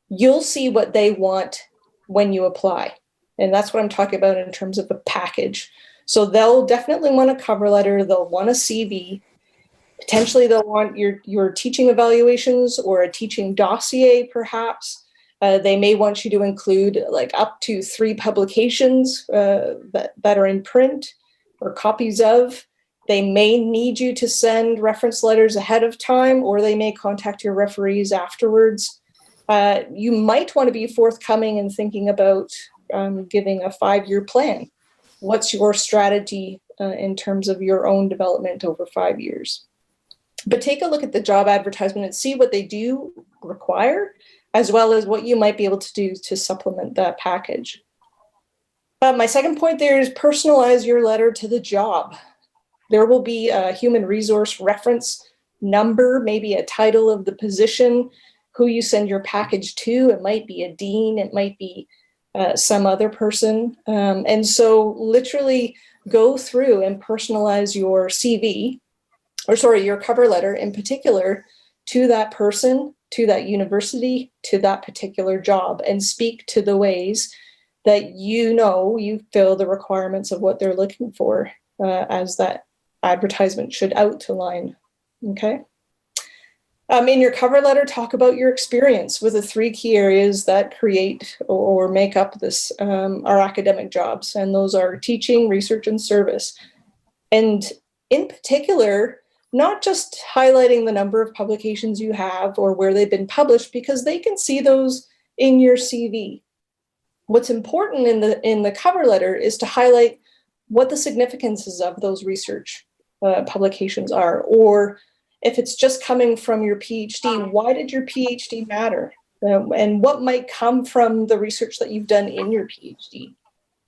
you'll see what they want when you apply. And that's what I'm talking about in terms of a package. So they'll definitely want a cover letter, they'll want a CV, potentially they'll want your teaching evaluations or a teaching dossier perhaps. They may want you to include like up to 3 publications that are in print or copies of. They may need you to send reference letters ahead of time, or they may contact your referees afterwards. You might want to be forthcoming in thinking about giving a 5-year plan. What's your strategy in terms of your own development over 5 years? But take a look at the job advertisement and see what they do require, as well as what you might be able to do to supplement that package. My second point there is personalize your letter to the job. There will be a human resource reference number, maybe a title of the position, who you send your package to. It might be a dean, it might be some other person. And so literally go through and personalize your CV, your cover letter in particular, to that person, to that university, to that particular job, and speak to the ways that you fill the requirements of what they're looking for as that advertisement should outline. Okay. In your cover letter, talk about your experience with the 3 key areas that create or make up this our academic jobs, and those are teaching, research, and service. And in particular, not just highlighting the number of publications you have or where they've been published, because they can see those in your CV. What's important in the cover letter is to highlight what the significances of those research publications are, or if it's just coming from your PhD, why did your PhD matter? And what might come from the research that you've done in your PhD?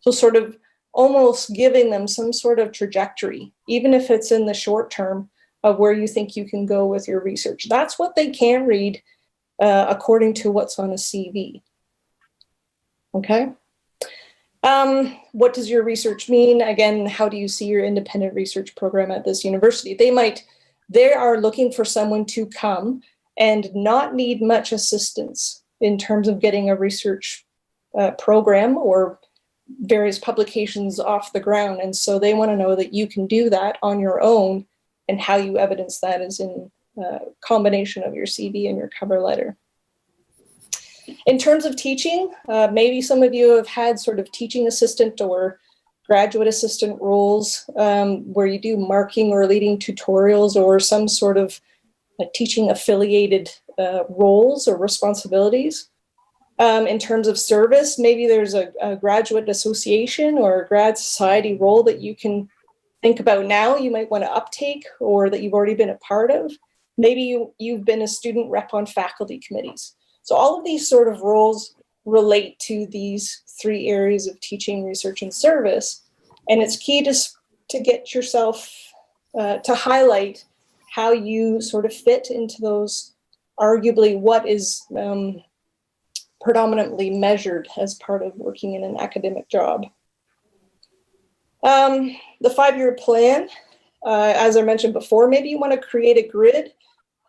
So sort of almost giving them some sort of trajectory, even if it's in the short term, of where you think you can go with your research. That's what they can read according to what's on a CV. Okay. What does your research mean? Again, how do you see your independent research program at this university? They are looking for someone to come and not need much assistance in terms of getting a research program or various publications off the ground. And so they want to know that you can do that on your own, and how you evidence that is in combination of your CV and your cover letter. In terms of teaching, maybe some of you have had sort of teaching assistant or graduate assistant roles where you do marking or leading tutorials or some sort of teaching affiliated roles or responsibilities. In terms of service, maybe there's a graduate association or a grad society role that you can think about now you might want to uptake, or that you've already been a part of. Maybe you've been a student rep on faculty committees. So all of these sort of roles relate to these 3 areas of teaching, research, and service. And it's key to get yourself to highlight how you sort of fit into those, arguably what is predominantly measured as part of working in an academic job. The 5-year plan, as I mentioned before, maybe you want to create a grid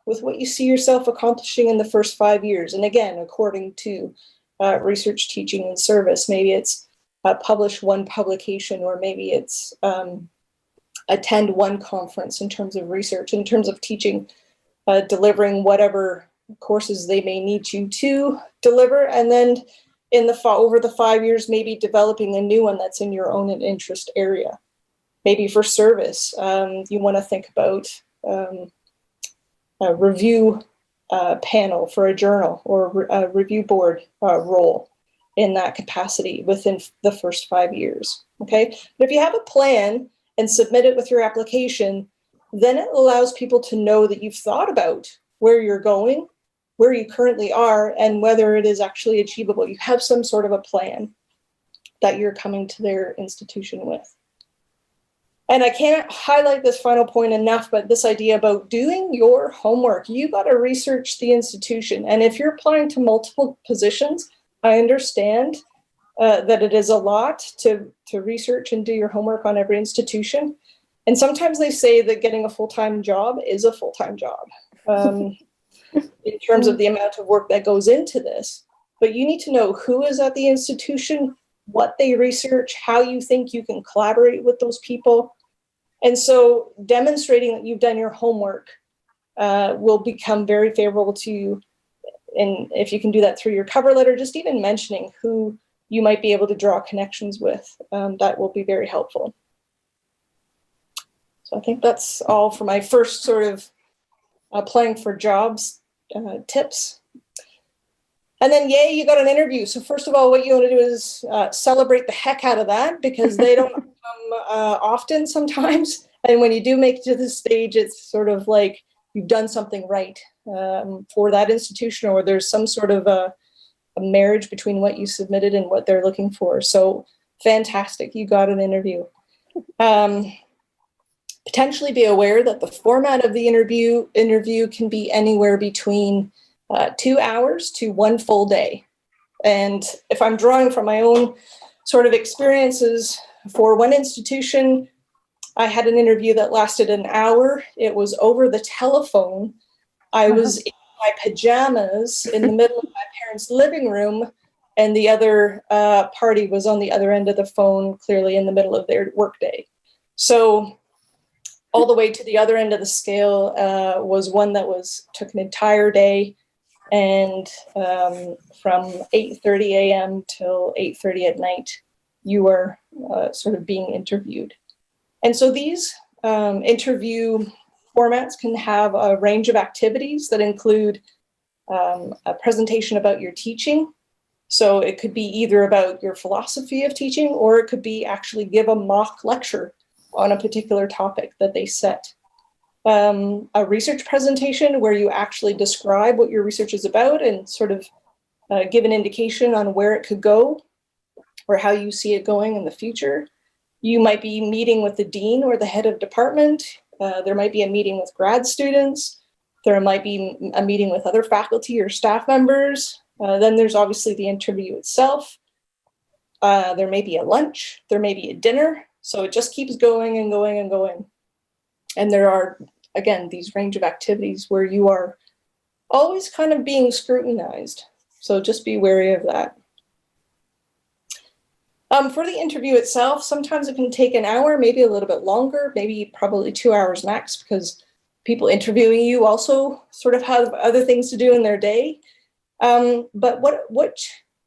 with what you see yourself accomplishing in the first 5 years. And again, according to research, teaching, and service, maybe it's publish 1 publication, or maybe it's attend 1 conference in terms of research, in terms of teaching, delivering whatever courses they may need you to deliver. And then over the 5 years, maybe developing a new one that's in your own interest area. Maybe for service, you want to think about a review panel for a journal, or a review board role in that capacity within the first 5 years. Okay, but if you have a plan and submit it with your application, then it allows people to know that you've thought about where you're going, where you currently are, and whether it is actually achievable. You have some sort of a plan that you're coming to their institution with. And I can't highlight this final point enough, but this idea about doing your homework. You got to research the institution. And if you're applying to multiple positions, I understand that it is a lot to research and do your homework on every institution. And sometimes they say that getting a full-time job is a full-time job in terms of the amount of work that goes into this. But you need to know who is at the institution, what they research, how you think you can collaborate with those people. And so demonstrating that you've done your homework will become very favorable to you. And if you can do that through your cover letter, just even mentioning who you might be able to draw connections with, that will be very helpful. So I think that's all for my first sort of applying for jobs tips. And then, yay, you got an interview. So first of all, what you want to do is celebrate the heck out of that, because they don't come often sometimes. And when you do make it to this stage, it's sort of like you've done something right for that institution, or there's some sort of a marriage between what you submitted and what they're looking for. So fantastic, you got an interview. Potentially be aware that the format of the interview can be anywhere between 2 hours to 1 full day. And if I'm drawing from my own sort of experiences, for one institution, I had an interview that lasted an hour. It was over the telephone. I was in my pajamas in the middle of my parents' living room, and the other party was on the other end of the phone, clearly in the middle of their workday. So all the way to the other end of the scale was one that took an entire day, and from 8:30 a.m. till 8:30 at night, you were sort of being interviewed. And so these interview formats can have a range of activities that include a presentation about your teaching. So it could be either about your philosophy of teaching, or it could be actually give a mock lecture on a particular topic that they set. A research presentation where you actually describe what your research is about and sort of give an indication on where it could go or how you see it going in the future. You might be meeting with the dean or the head of department. There might be a meeting with grad students. There might be a meeting with other faculty or staff members. Then there's obviously the interview itself. There may be a lunch. There may be a dinner. So it just keeps going and going and going. And there are, again, these range of activities where you are always kind of being scrutinized. So just be wary of that. For the interview itself, sometimes it can take an hour, maybe a little bit longer, maybe probably 2 hours max, because people interviewing you also sort of have other things to do in their day. But what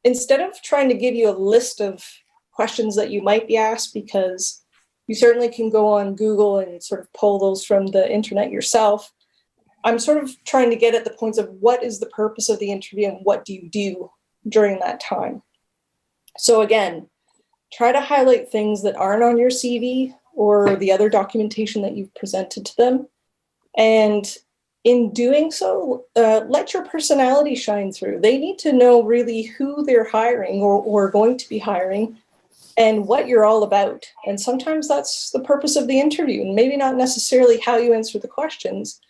instead of trying to give you a list of questions that you might be asked, because you certainly can go on Google and sort of pull those from the internet yourself, I'm sort of trying to get at the points of what is the purpose of the interview and what do you do during that time. So again, try to highlight things that aren't on your CV or the other documentation that you've presented to them. And in doing so, let your personality shine through. They need to know really who they're hiring or going to be hiring and what you're all about. And sometimes that's the purpose of the interview, and maybe not necessarily how you answer the questions,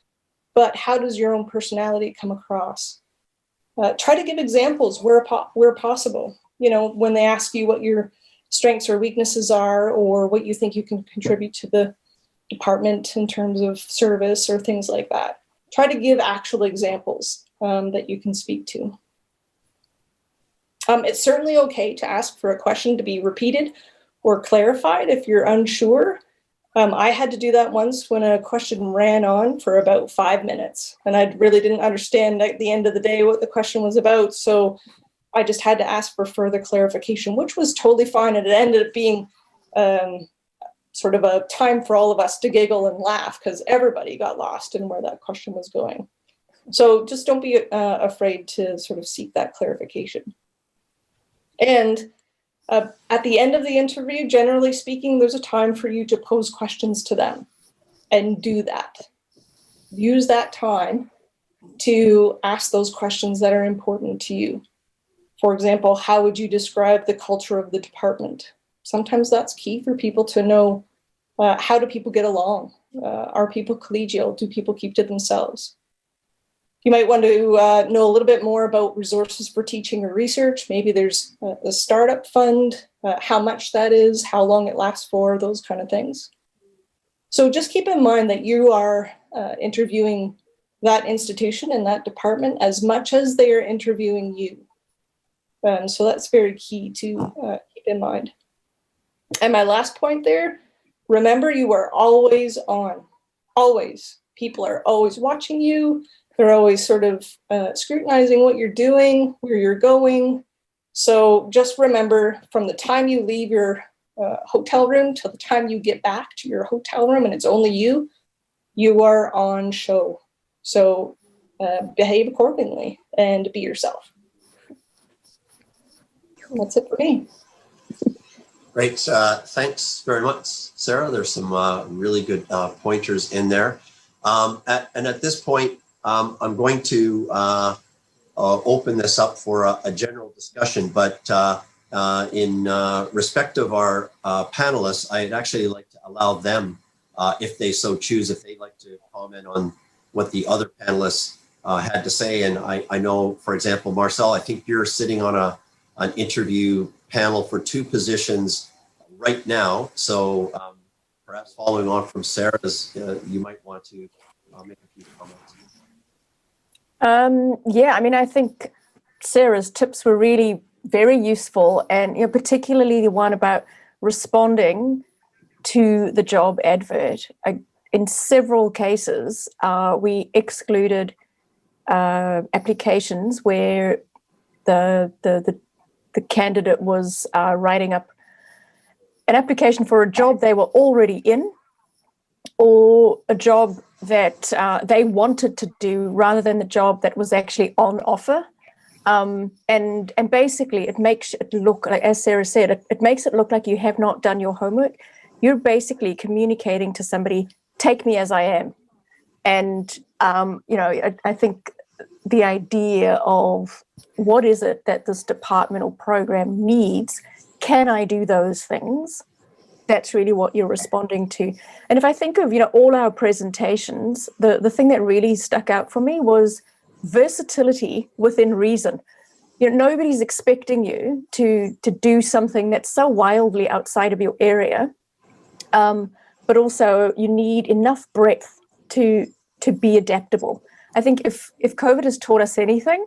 but how does your own personality come across? Try to give examples where possible. You know, when they ask you what your strengths or weaknesses are, or what you think you can contribute to the department in terms of service or things like that. Try to give actual examples that you can speak to. It's certainly okay to ask for a question to be repeated or clarified if you're unsure. I had to do that once when a question ran on for about 5 minutes, and I really didn't understand at the end of the day what the question was about. So I just had to ask for further clarification, which was totally fine. And it ended up being sort of a time for all of us to giggle and laugh because everybody got lost in where that question was going. So just don't be afraid to sort of seek that clarification. And at the end of the interview, generally speaking, there's a time for you to pose questions to them, and do that. Use that time to ask those questions that are important to you. For example, how would you describe the culture of the department? Sometimes that's key for people to know. How do people get along? Are people collegial? Do people keep to themselves? You might want to know a little bit more about resources for teaching or research. Maybe there's a startup fund, how much that is, how long it lasts for, those kind of things. So just keep in mind that you are interviewing that institution and that department as much as they are interviewing you. So that's very key to keep in mind. And my last point there, remember you are always on, always. People are always watching you. They're always sort of scrutinizing what you're doing, where you're going. So just remember, from the time you leave your hotel room till the time you get back to your hotel room and it's only you, you are on show. So behave accordingly and be yourself. That's it for me. Great. Thanks very much, Sarah. There's some really good pointers in there. And at this point, I'm going to open this up for a general discussion, but in respect of our panelists, I'd actually like to allow them, if they so choose, if they'd like to comment on what the other panelists had to say. And I know, for example, Marcel, I think you're sitting on an interview panel for 2 positions right now. So perhaps following on from Sarah's, you might want to make a few comments. Yeah, I mean, I think Sarah's tips were really very useful, and particularly the one about responding to the job advert. In several cases, we excluded applications where the candidate was writing up an application for a job they were already in, or a job that they wanted to do rather than the job that was actually on offer. And basically it makes it look, like, as Sarah said, it makes it look like you have not done your homework. You're basically communicating to somebody, take me as I am. And, I think the idea of what is it that this department or program needs, can I do those things? That's really what you're responding to. And if I think of, all our presentations, the thing that really stuck out for me was versatility within reason. Nobody's expecting you to do something that's so wildly outside of your area, but also you need enough breadth to be adaptable. I think if COVID has taught us anything,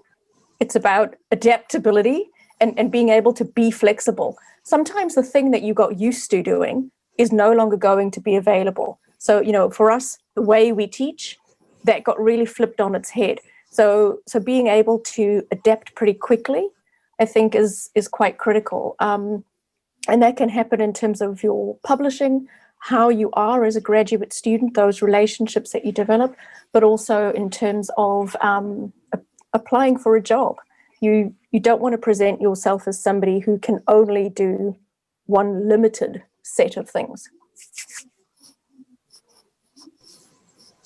it's about adaptability and being able to be flexible. Sometimes the thing that you got used to doing is no longer going to be available. So, for us, the way we teach, that got really flipped on its head. So being able to adapt pretty quickly, I think, is quite critical. And that can happen in terms of your publishing, how you are as a graduate student, those relationships that you develop, but also in terms of applying for a job. You don't want to present yourself as somebody who can only do one limited set of things.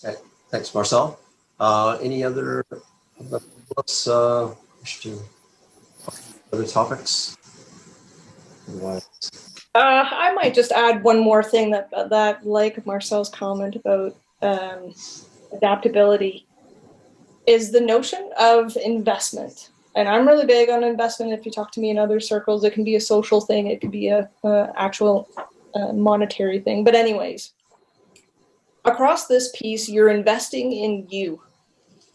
Okay. Thanks, Marcel. Any other other topics? Otherwise, I might just add one more thing that like Marcel's comment about adaptability is the notion of investment. And I'm really big on investment. If you talk to me in other circles, it can be a social thing. It could be a actual monetary thing. But anyways, across this piece, you're investing in you.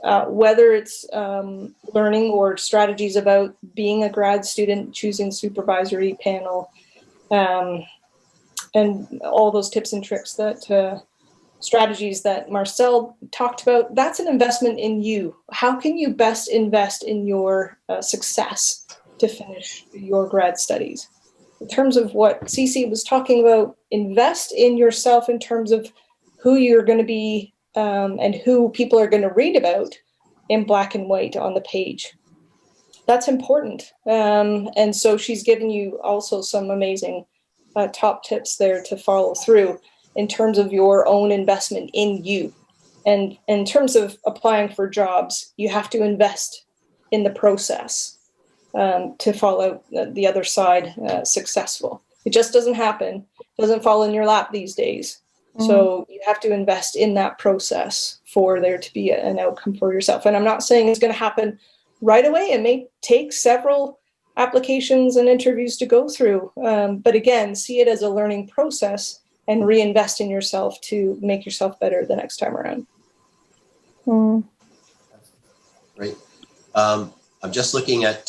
Whether it's learning or strategies about being a grad student, choosing supervisory panel, and all those tips and tricks that strategies that Marcel talked about, that's an investment in you. How can you best invest in your success to finish your grad studies? In terms of what Cece was talking about, invest in yourself in terms of who you're going to be and who people are going to read about in black and white on the page. That's important. And so she's given you also some amazing top tips there to follow through in terms of your own investment in you. And in terms of applying for jobs, you have to invest in the process to follow the other side successful. It just doesn't happen. It doesn't fall in your lap these days. So you have to invest in that process for there to be an outcome for yourself. And I'm not saying it's going to happen right away. It may take several applications and interviews to go through. But again, see it as a learning process and reinvest in yourself to make yourself better the next time around. Great. I'm just looking at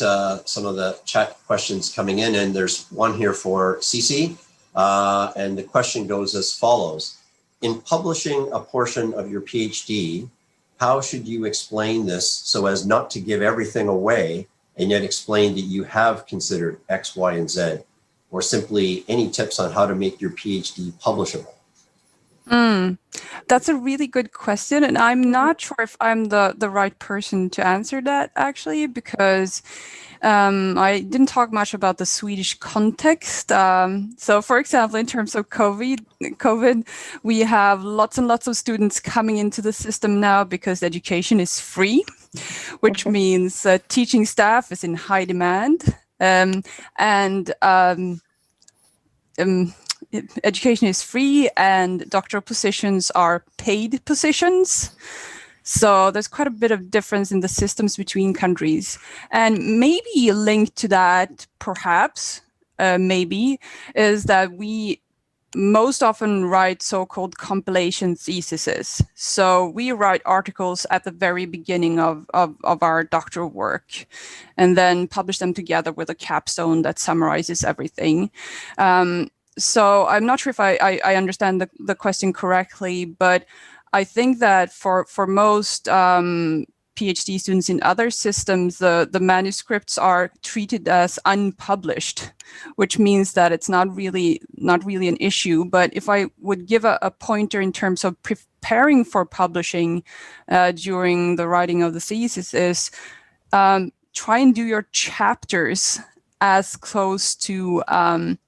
some of the chat questions coming in, and there's one here for Cece. And the question goes as follows. In publishing a portion of your PhD, how should you explain this so as not to give everything away and yet explain that you have considered X, Y, and Z? Or simply any tips on how to make your PhD publishable? That's a really good question. And I'm not sure if I'm the right person to answer that, actually, because I didn't talk much about the Swedish context. So, for example, in terms of COVID, we have lots and lots of students coming into the system now because education is free, which means teaching staff is in high demand. Education is free and doctoral positions are paid positions. So there's quite a bit of difference in the systems between countries. And maybe linked to that, perhaps, is that we most often write so-called compilation theses. So we write articles at the very beginning of our doctoral work and then publish them together with a capstone that summarizes everything. So I'm not sure if I understand the question correctly, but I think that for most PhD students in other systems, the manuscripts are treated as unpublished, which means that it's not really an issue. But if I would give a pointer in terms of preparing for publishing during the writing of the thesis is try and do your chapters as close to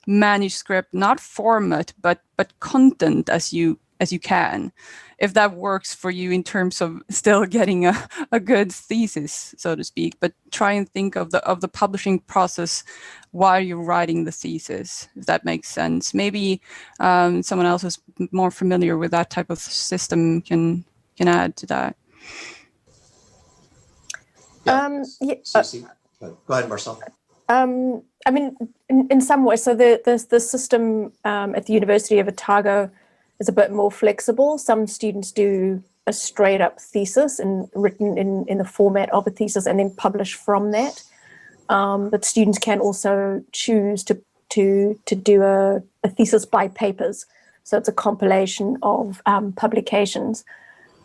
manuscript, not format, but content as you can, if that works for you in terms of still getting a good thesis, so to speak. But try and think of the publishing process while you're writing the thesis, if that makes sense. Maybe someone else who's more familiar with that type of system can add to that. Cece, go ahead, Marcel. I mean, in some ways, so the system at the University of Otago is a bit more flexible. Some students do a straight up thesis and written in the format of a thesis and then publish from that. But students can also choose to do a thesis by papers. So it's a compilation of publications.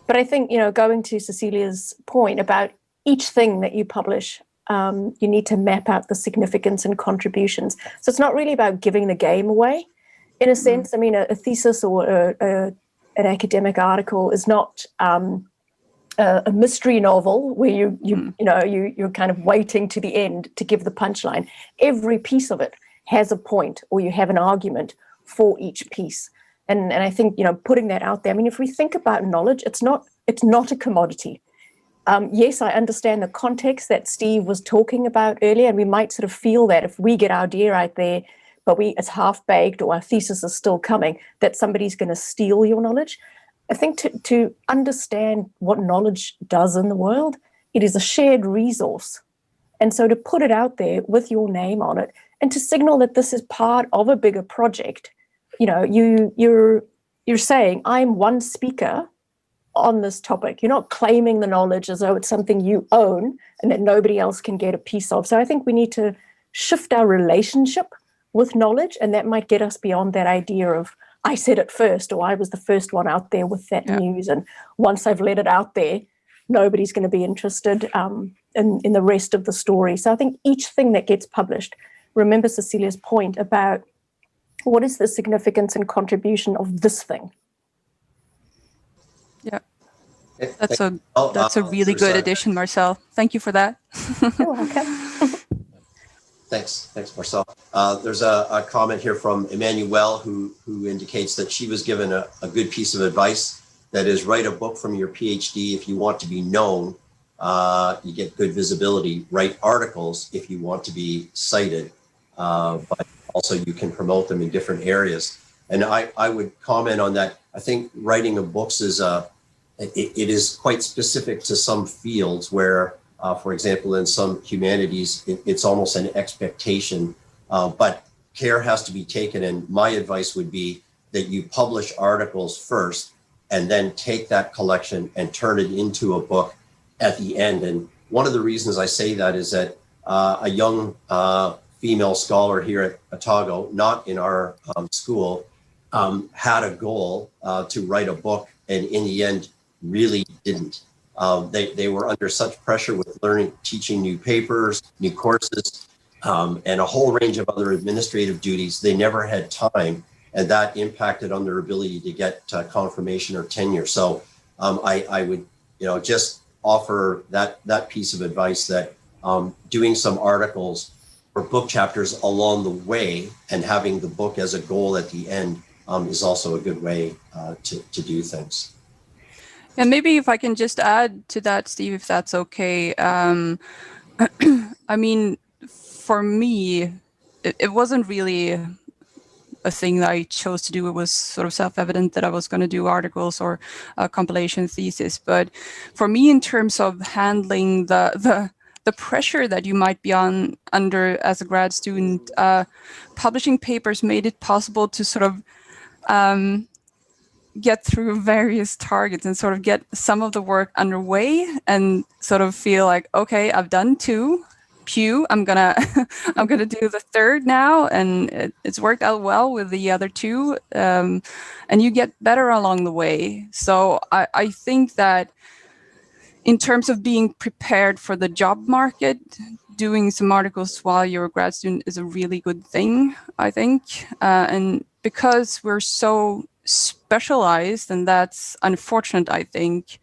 But I think, going to Cecilia's point about each thing that you publish, you need to map out the significance and contributions. So it's not really about giving the game away, in a sense. I mean, a thesis or an academic article is not a mystery novel where you're kind of waiting to the end to give the punchline. Every piece of it has a point, or you have an argument for each piece. And I think putting that out there. I mean, if we think about knowledge, it's not a commodity. yes, I understand the context that Steve was talking about earlier, and we might sort of feel that if we get our idea out there, but it's half-baked or our thesis is still coming, that somebody's going to steal your knowledge. I think to understand what knowledge does in the world, it is a shared resource. And so to put it out there with your name on it and to signal that this is part of a bigger project, you're saying, I'm one speaker on this topic. You're not claiming the knowledge as though it's something you own and that nobody else can get a piece of. So I think we need to shift our relationship with knowledge, and that might get us beyond that idea of I said it first, or I was the first one out there with that news, and once I've let it out there, nobody's going to be interested in the rest of the story. So I think each thing that gets published, remember Cecilia's point about what is the significance and contribution of this thing. Yeah, that's a really good addition, Marcel. Thank you for that. You're welcome. Thanks, Marcel. There's a comment here from Emmanuelle who indicates that she was given a good piece of advice, that is, write a book from your PhD if you want to be known. You get good visibility. Write articles if you want to be cited, but also you can promote them in different areas. And I would comment on that. I think writing of books is it is quite specific to some fields where, for example, in some humanities, it's almost an expectation, but care has to be taken. And my advice would be that you publish articles first and then take that collection and turn it into a book at the end. And one of the reasons I say that is that a young female scholar here at Otago, not in our school, had a goal to write a book, and in the end really didn't. They were under such pressure with teaching new papers, new courses, and a whole range of other administrative duties. They never had time, and that impacted on their ability to get confirmation or tenure. So I would, just offer that piece of advice, that doing some articles or book chapters along the way and having the book as a goal at the end is also a good way to do things. And maybe if I can just add to that, Steve, if that's okay. I mean, for me, it wasn't really a thing that I chose to do. It was sort of self-evident that I was going to do articles or a compilation thesis. But for me, in terms of handling the pressure that you might be under as a grad student, publishing papers made it possible to sort of get through various targets and sort of get some of the work underway and sort of feel like, okay, I've done 2. Pew, I'm gonna do the 3rd now, and it's worked out well with the other 2, and you get better along the way. So I think that in terms of being prepared for the job market, doing some articles while you're a grad student is a really good thing, I think, and because we're so specialized, and that's unfortunate, I think,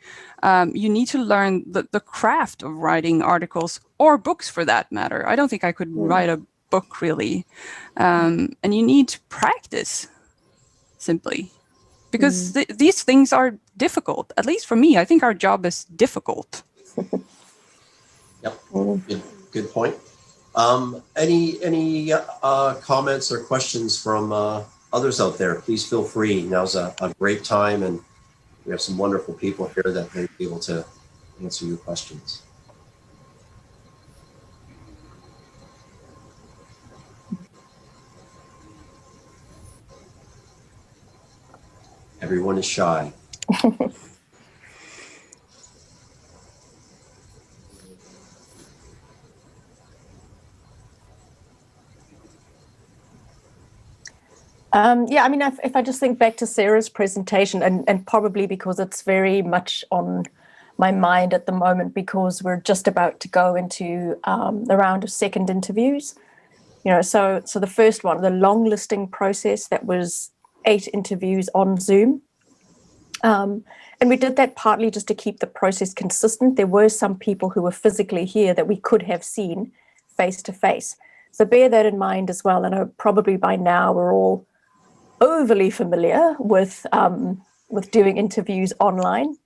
you need to learn the craft of writing articles or books for that matter. I don't think I could write a book really. And you need to practice simply because these things are difficult. At least for me, I think our job is difficult. Yep, good point. Any comments or questions from others out there? Please feel free. Now's a great time, and we have some wonderful people here that may be able to answer your questions. Everyone is shy. Yeah, I mean, if I just think back to Sarah's presentation, and probably because it's very much on my mind at the moment, because we're just about to go into the round of second interviews. So the first one, the long listing process, that was 8 interviews on Zoom. And we did that partly just to keep the process consistent. There were some people who were physically here that we could have seen face to face. So bear that in mind as well. And probably by now we're all overly familiar with doing interviews online.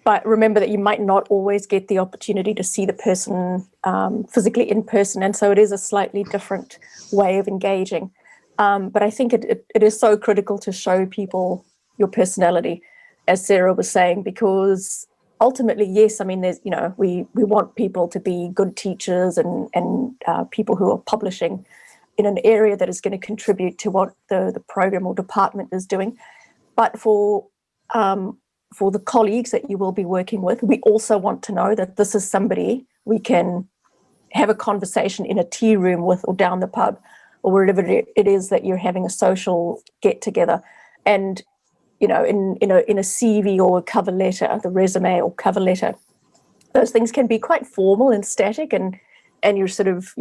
But remember that you might not always get the opportunity to see the person physically in person. And so it is a slightly different way of engaging. But I think it is so critical to show people your personality, as Sarah was saying, because ultimately, yes, I mean, there's, we want people to be good teachers and people who are publishing in an area that is going to contribute to what the program or department is doing. But for the colleagues that you will be working with, we also want to know that this is somebody we can have a conversation in a tea room with, or down the pub, or wherever it is that you're having a social get together. And in a CV or a cover letter, the resume or cover letter, those things can be quite formal and static, and you're sort of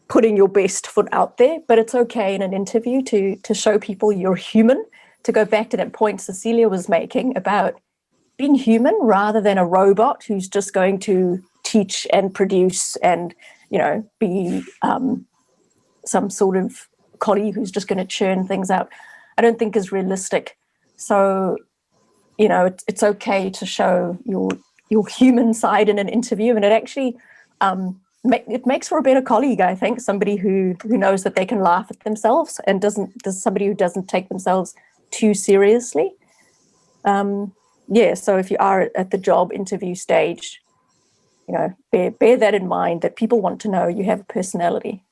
putting your best foot out there. But it's okay in an interview to show people you're human. To go back to that point Cecilia was making about being human rather than a robot who's just going to teach and produce and be some sort of colleague who's just going to churn things out, I don't think is realistic. So it's okay to show your human side in an interview, and it actually it makes for a better colleague, I think. Somebody who knows that they can laugh at themselves and somebody who doesn't take themselves too seriously. So if you are at the job interview stage, bear that in mind, that people want to know you have a personality.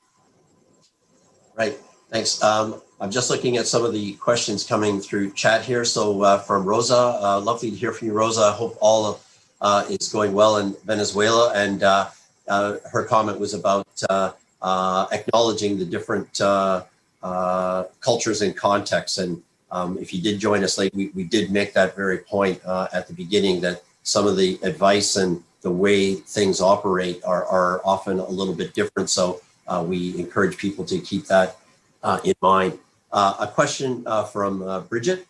Right, thanks. I'm just looking at some of the questions coming through chat here. So from Rosa, lovely to hear from you, Rosa. I hope all is going well in Venezuela. And her comment was about acknowledging the different cultures and contexts. And if you did join us late, we did make that very point at the beginning, that some of the advice and the way things operate are often a little bit different. So we encourage people to keep that in mind. A question from Bridget.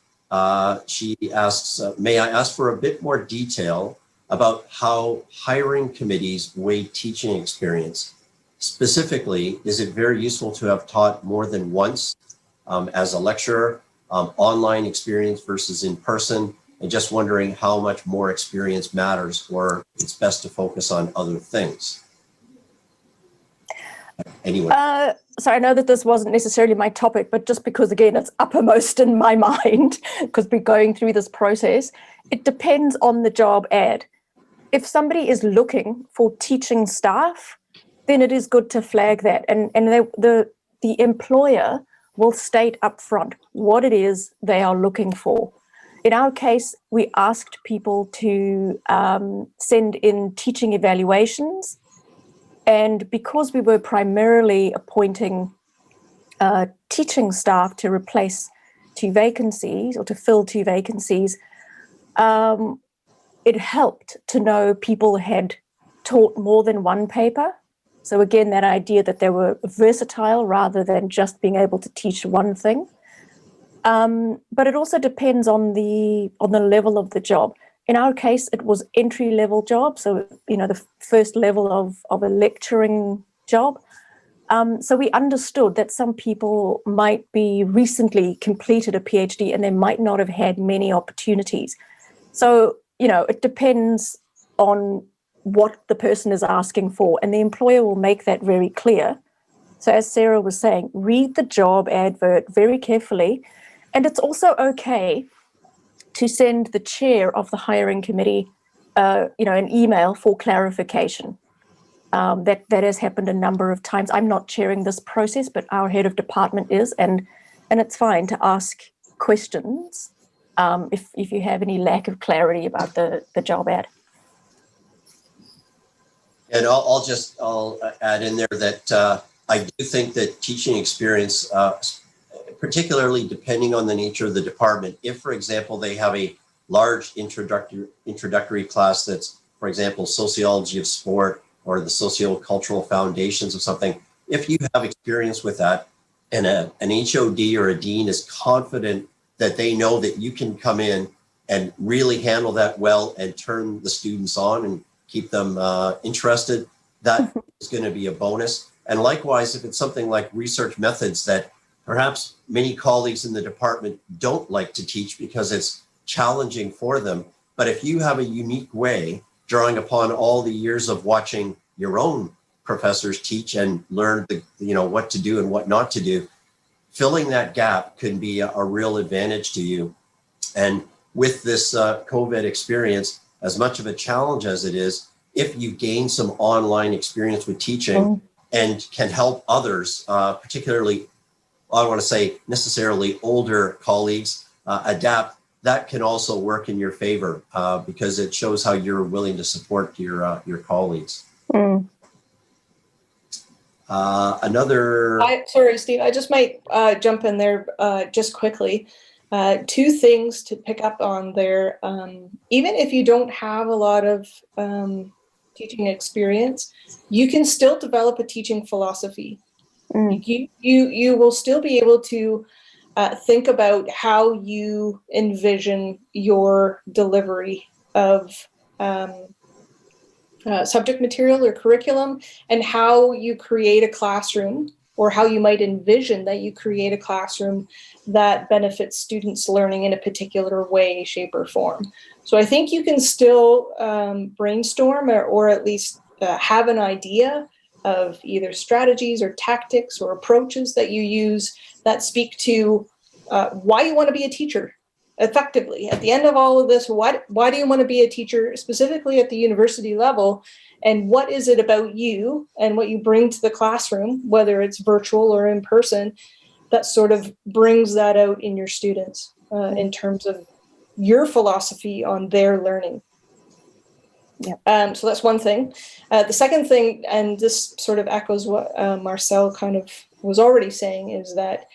She asks, may I ask for a bit more detail about how hiring committees weigh teaching experience? Specifically, is it very useful to have taught more than once as a lecturer, online experience versus in person? And just wondering how much more experience matters, or it's best to focus on other things. Anyway. So I know that this wasn't necessarily my topic, but just because, again, it's uppermost in my mind, because we're going through this process, it depends on the job ad. If somebody is looking for teaching staff, then it is good to flag that. And the employer will state upfront what it is they are looking for. In our case, we asked people to send in teaching evaluations. And because we were primarily appointing teaching staff to replace 2 vacancies, or to fill 2 vacancies, it helped to know people had taught more than one paper. So again, that idea that they were versatile rather than just being able to teach one thing. But it also depends on the level of the job. In our case, it was entry-level job, so the first level of a lecturing job. So we understood that some people might be recently completed a PhD and they might not have had many opportunities. So it depends on what the person is asking for, and the employer will make that very clear. So as Sarah was saying, read the job advert very carefully, and it's also okay to send the chair of the hiring committee, an email for clarification. That has happened a number of times. I'm not chairing this process, but our head of department is, and it's fine to ask questions if you have any lack of clarity about the job ad. And I'll add in there that I do think that teaching experience, particularly depending on the nature of the department, if, for example, they have a large introductory class that's, for example, sociology of sport or the sociocultural foundations of something, if you have experience with that and an HOD or a dean is confident that they know that you can come in and really handle that well and turn the students on and keep them interested, that is going to be a bonus. And likewise, if it's something like research methods that perhaps many colleagues in the department don't like to teach because it's challenging for them, But if you have a unique way, drawing upon all the years of watching your own professors teach and learn what to do and what not to do, filling that gap can be a real advantage to you. And with this COVID experience, as much of a challenge as it is, if you gain some online experience with teaching and can help others, particularly, I don't want to say necessarily older colleagues, adapt, that can also work in your favor because it shows how you're willing to support your colleagues. Sorry, Steve, I just might jump in there just quickly. Two things to pick up on there. Even if you don't have a lot of teaching experience, you can still develop a teaching philosophy. You will still be able to think about how you envision your delivery of subject material or curriculum, and how you create a classroom, or how you might envision that you create a classroom that benefits students learning in a particular way, shape, or form. So I think you can still brainstorm or at least have an idea of either strategies or tactics or approaches that you use that speak to why you want to be a teacher effectively. At the end of all of this, why do you want to be a teacher, specifically at the university level? And what is it about you and what you bring to the classroom, whether it's virtual or in person, that sort of brings that out in your students in terms of your philosophy on their learning? So that's one thing. The second thing, and this sort of echoes what Marcel kind of was already saying, is that,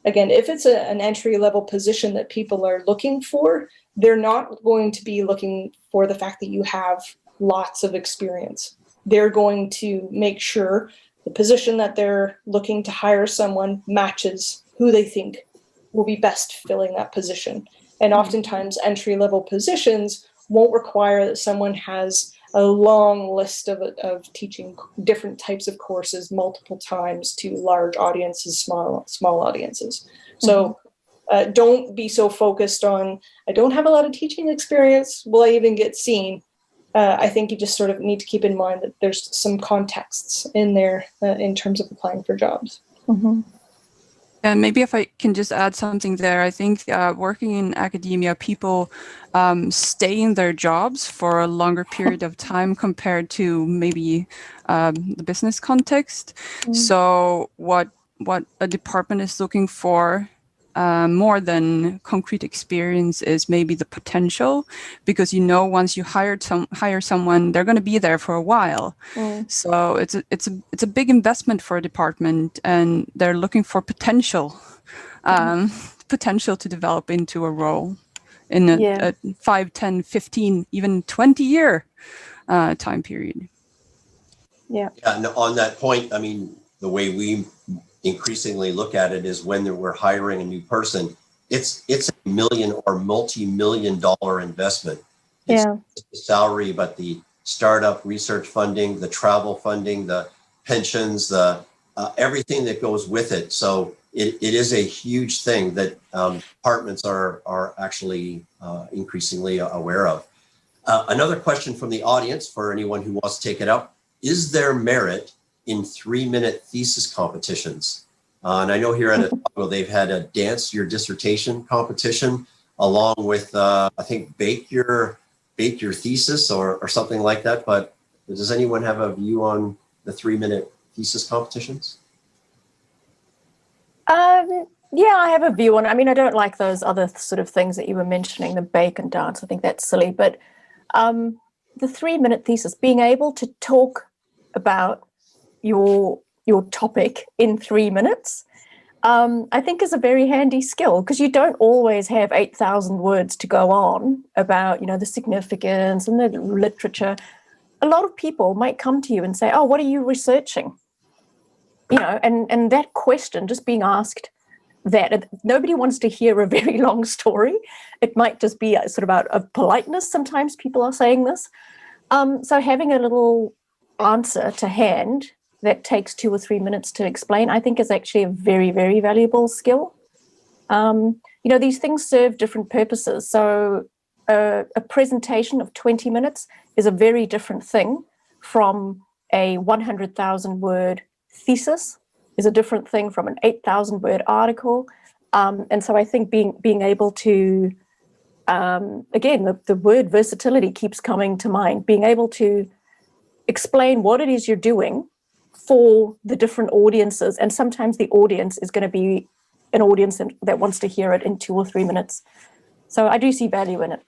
again, if it's an entry-level position that people are looking for, they're not going to be looking for the fact that you have lots of experience. They're going to make sure the position that they're looking to hire someone matches who they think will be best filling that position. And oftentimes entry-level positions won't require that someone has a long list of teaching different types of courses multiple times to large audiences, small audiences. So don't be so focused on, I don't have a lot of teaching experience, will I even get seen? I think you just sort of need to keep in mind that there's some contexts in there in terms of applying for jobs. And maybe if I can just add something there, I think working in academia, people stay in their jobs for a longer period of time compared to maybe the business context. So what a department is looking for more than concrete experience is maybe the potential, because once you hire someone, they're going to be there for a while. So it's a big investment for a department, and they're looking for potential to develop into a role in a 5, 10, 15, even 20-year time period. And on that point, I mean, the way we increasingly look at it is when we're hiring a new person, it's a million or multi-million-dollar investment. It's not just the salary, but the startup research funding, the travel funding, the pensions, the everything that goes with it. So it is a huge thing that departments are actually increasingly aware of. Another question from the audience for anyone who wants to take it up: is there merit in 3-minute thesis competitions? And I know here at Otago, they've had a dance your dissertation competition along with, I think, bake your thesis or something like that. But does anyone have a view on the 3-minute thesis competitions? Yeah, I have a view on it. I mean, I don't like those other sort of things that you were mentioning, the bake and dance. I think that's silly. But the 3-minute thesis, being able to talk about your topic in 3 minutes, I think is a very handy skill, because you don't always have 8,000 words to go on about, the significance and the literature. A lot of people might come to you and say, oh, what are you researching? And that question, just being asked that, nobody wants to hear a very long story. It might just be sort of out of politeness. Sometimes people are saying this. So having a little answer to hand that takes 2 or 3 minutes to explain, I think is actually a very, very valuable skill. These things serve different purposes. So a presentation of 20 minutes is a very different thing from a 100,000 word thesis, is a different thing from an 8,000 word article. And so I think being able to, again, the word versatility keeps coming to mind, being able to explain what it is you're doing for the different audiences. And sometimes the audience is going to be an audience that wants to hear it in 2 or 3 minutes. So I do see value in it.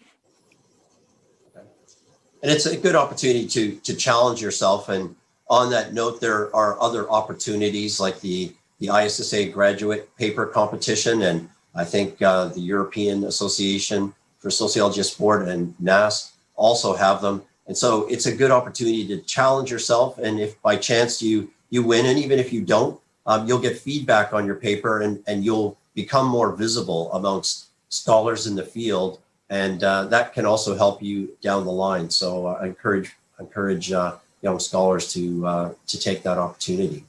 And it's a good opportunity to challenge yourself. And on that note, there are other opportunities like the ISSA graduate paper competition. And I think the European Association for Sociology of Sport and NAS also have them. And so it's a good opportunity to challenge yourself. And if by chance you win, and even if you don't, you'll get feedback on your paper and you'll become more visible amongst scholars in the field. And that can also help you down the line. So I encourage young scholars to take that opportunity.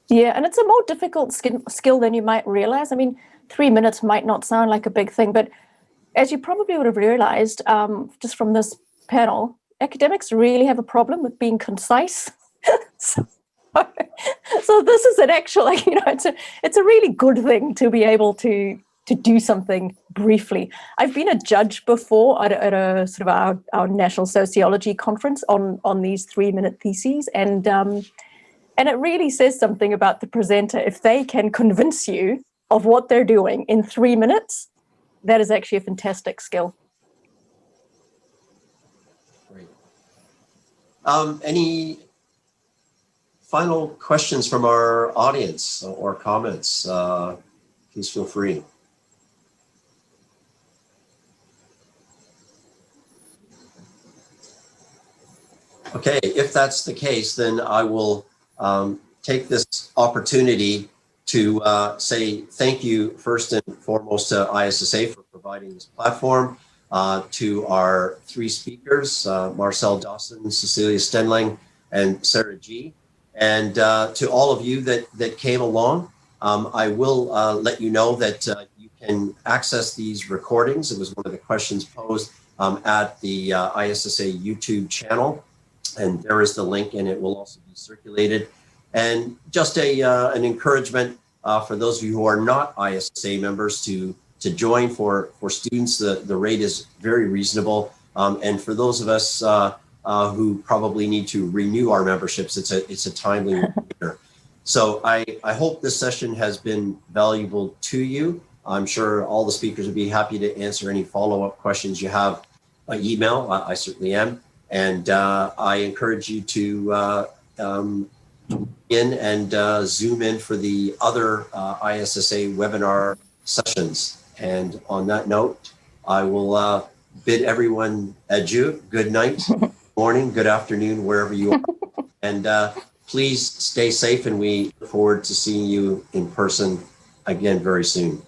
Yeah, and it's a more difficult skill than you might realize. I mean, 3 minutes might not sound like a big thing, but as you probably would have realized just from this panel, academics really have a problem with being concise. So this is an actual, it's a really good thing to be able to do something briefly. I've been a judge before at a sort of our national sociology conference on these 3-minute theses, and it really says something about the presenter. If they can convince you of what they're doing in 3 minutes, that is actually a fantastic skill. Great. Any final questions from our audience or comments? Please feel free. Okay, if that's the case, then I will take this opportunity to say thank you first and foremost to ISSA for providing this platform, to our 3 speakers, Marcel Dawson, Cecilia Stenling, and Sarah G. And to all of you that came along. I will let you know that you can access these recordings. It was one of the questions posed at the ISSA YouTube channel. And there is the link, and it will also be circulated. And just an encouragement for those of you who are not ISSA members to join. For students, the rate is very reasonable. And for those of us who probably need to renew our memberships, it's a timely reminder. So I hope this session has been valuable to you. I'm sure all the speakers would be happy to answer any follow-up questions you have by email. I certainly am. And I encourage you to in and zoom in for the other ISSA webinar sessions. And on that note, I will bid everyone adieu. Good night, morning, good afternoon, wherever you are. And please stay safe, and we look forward to seeing you in person again very soon.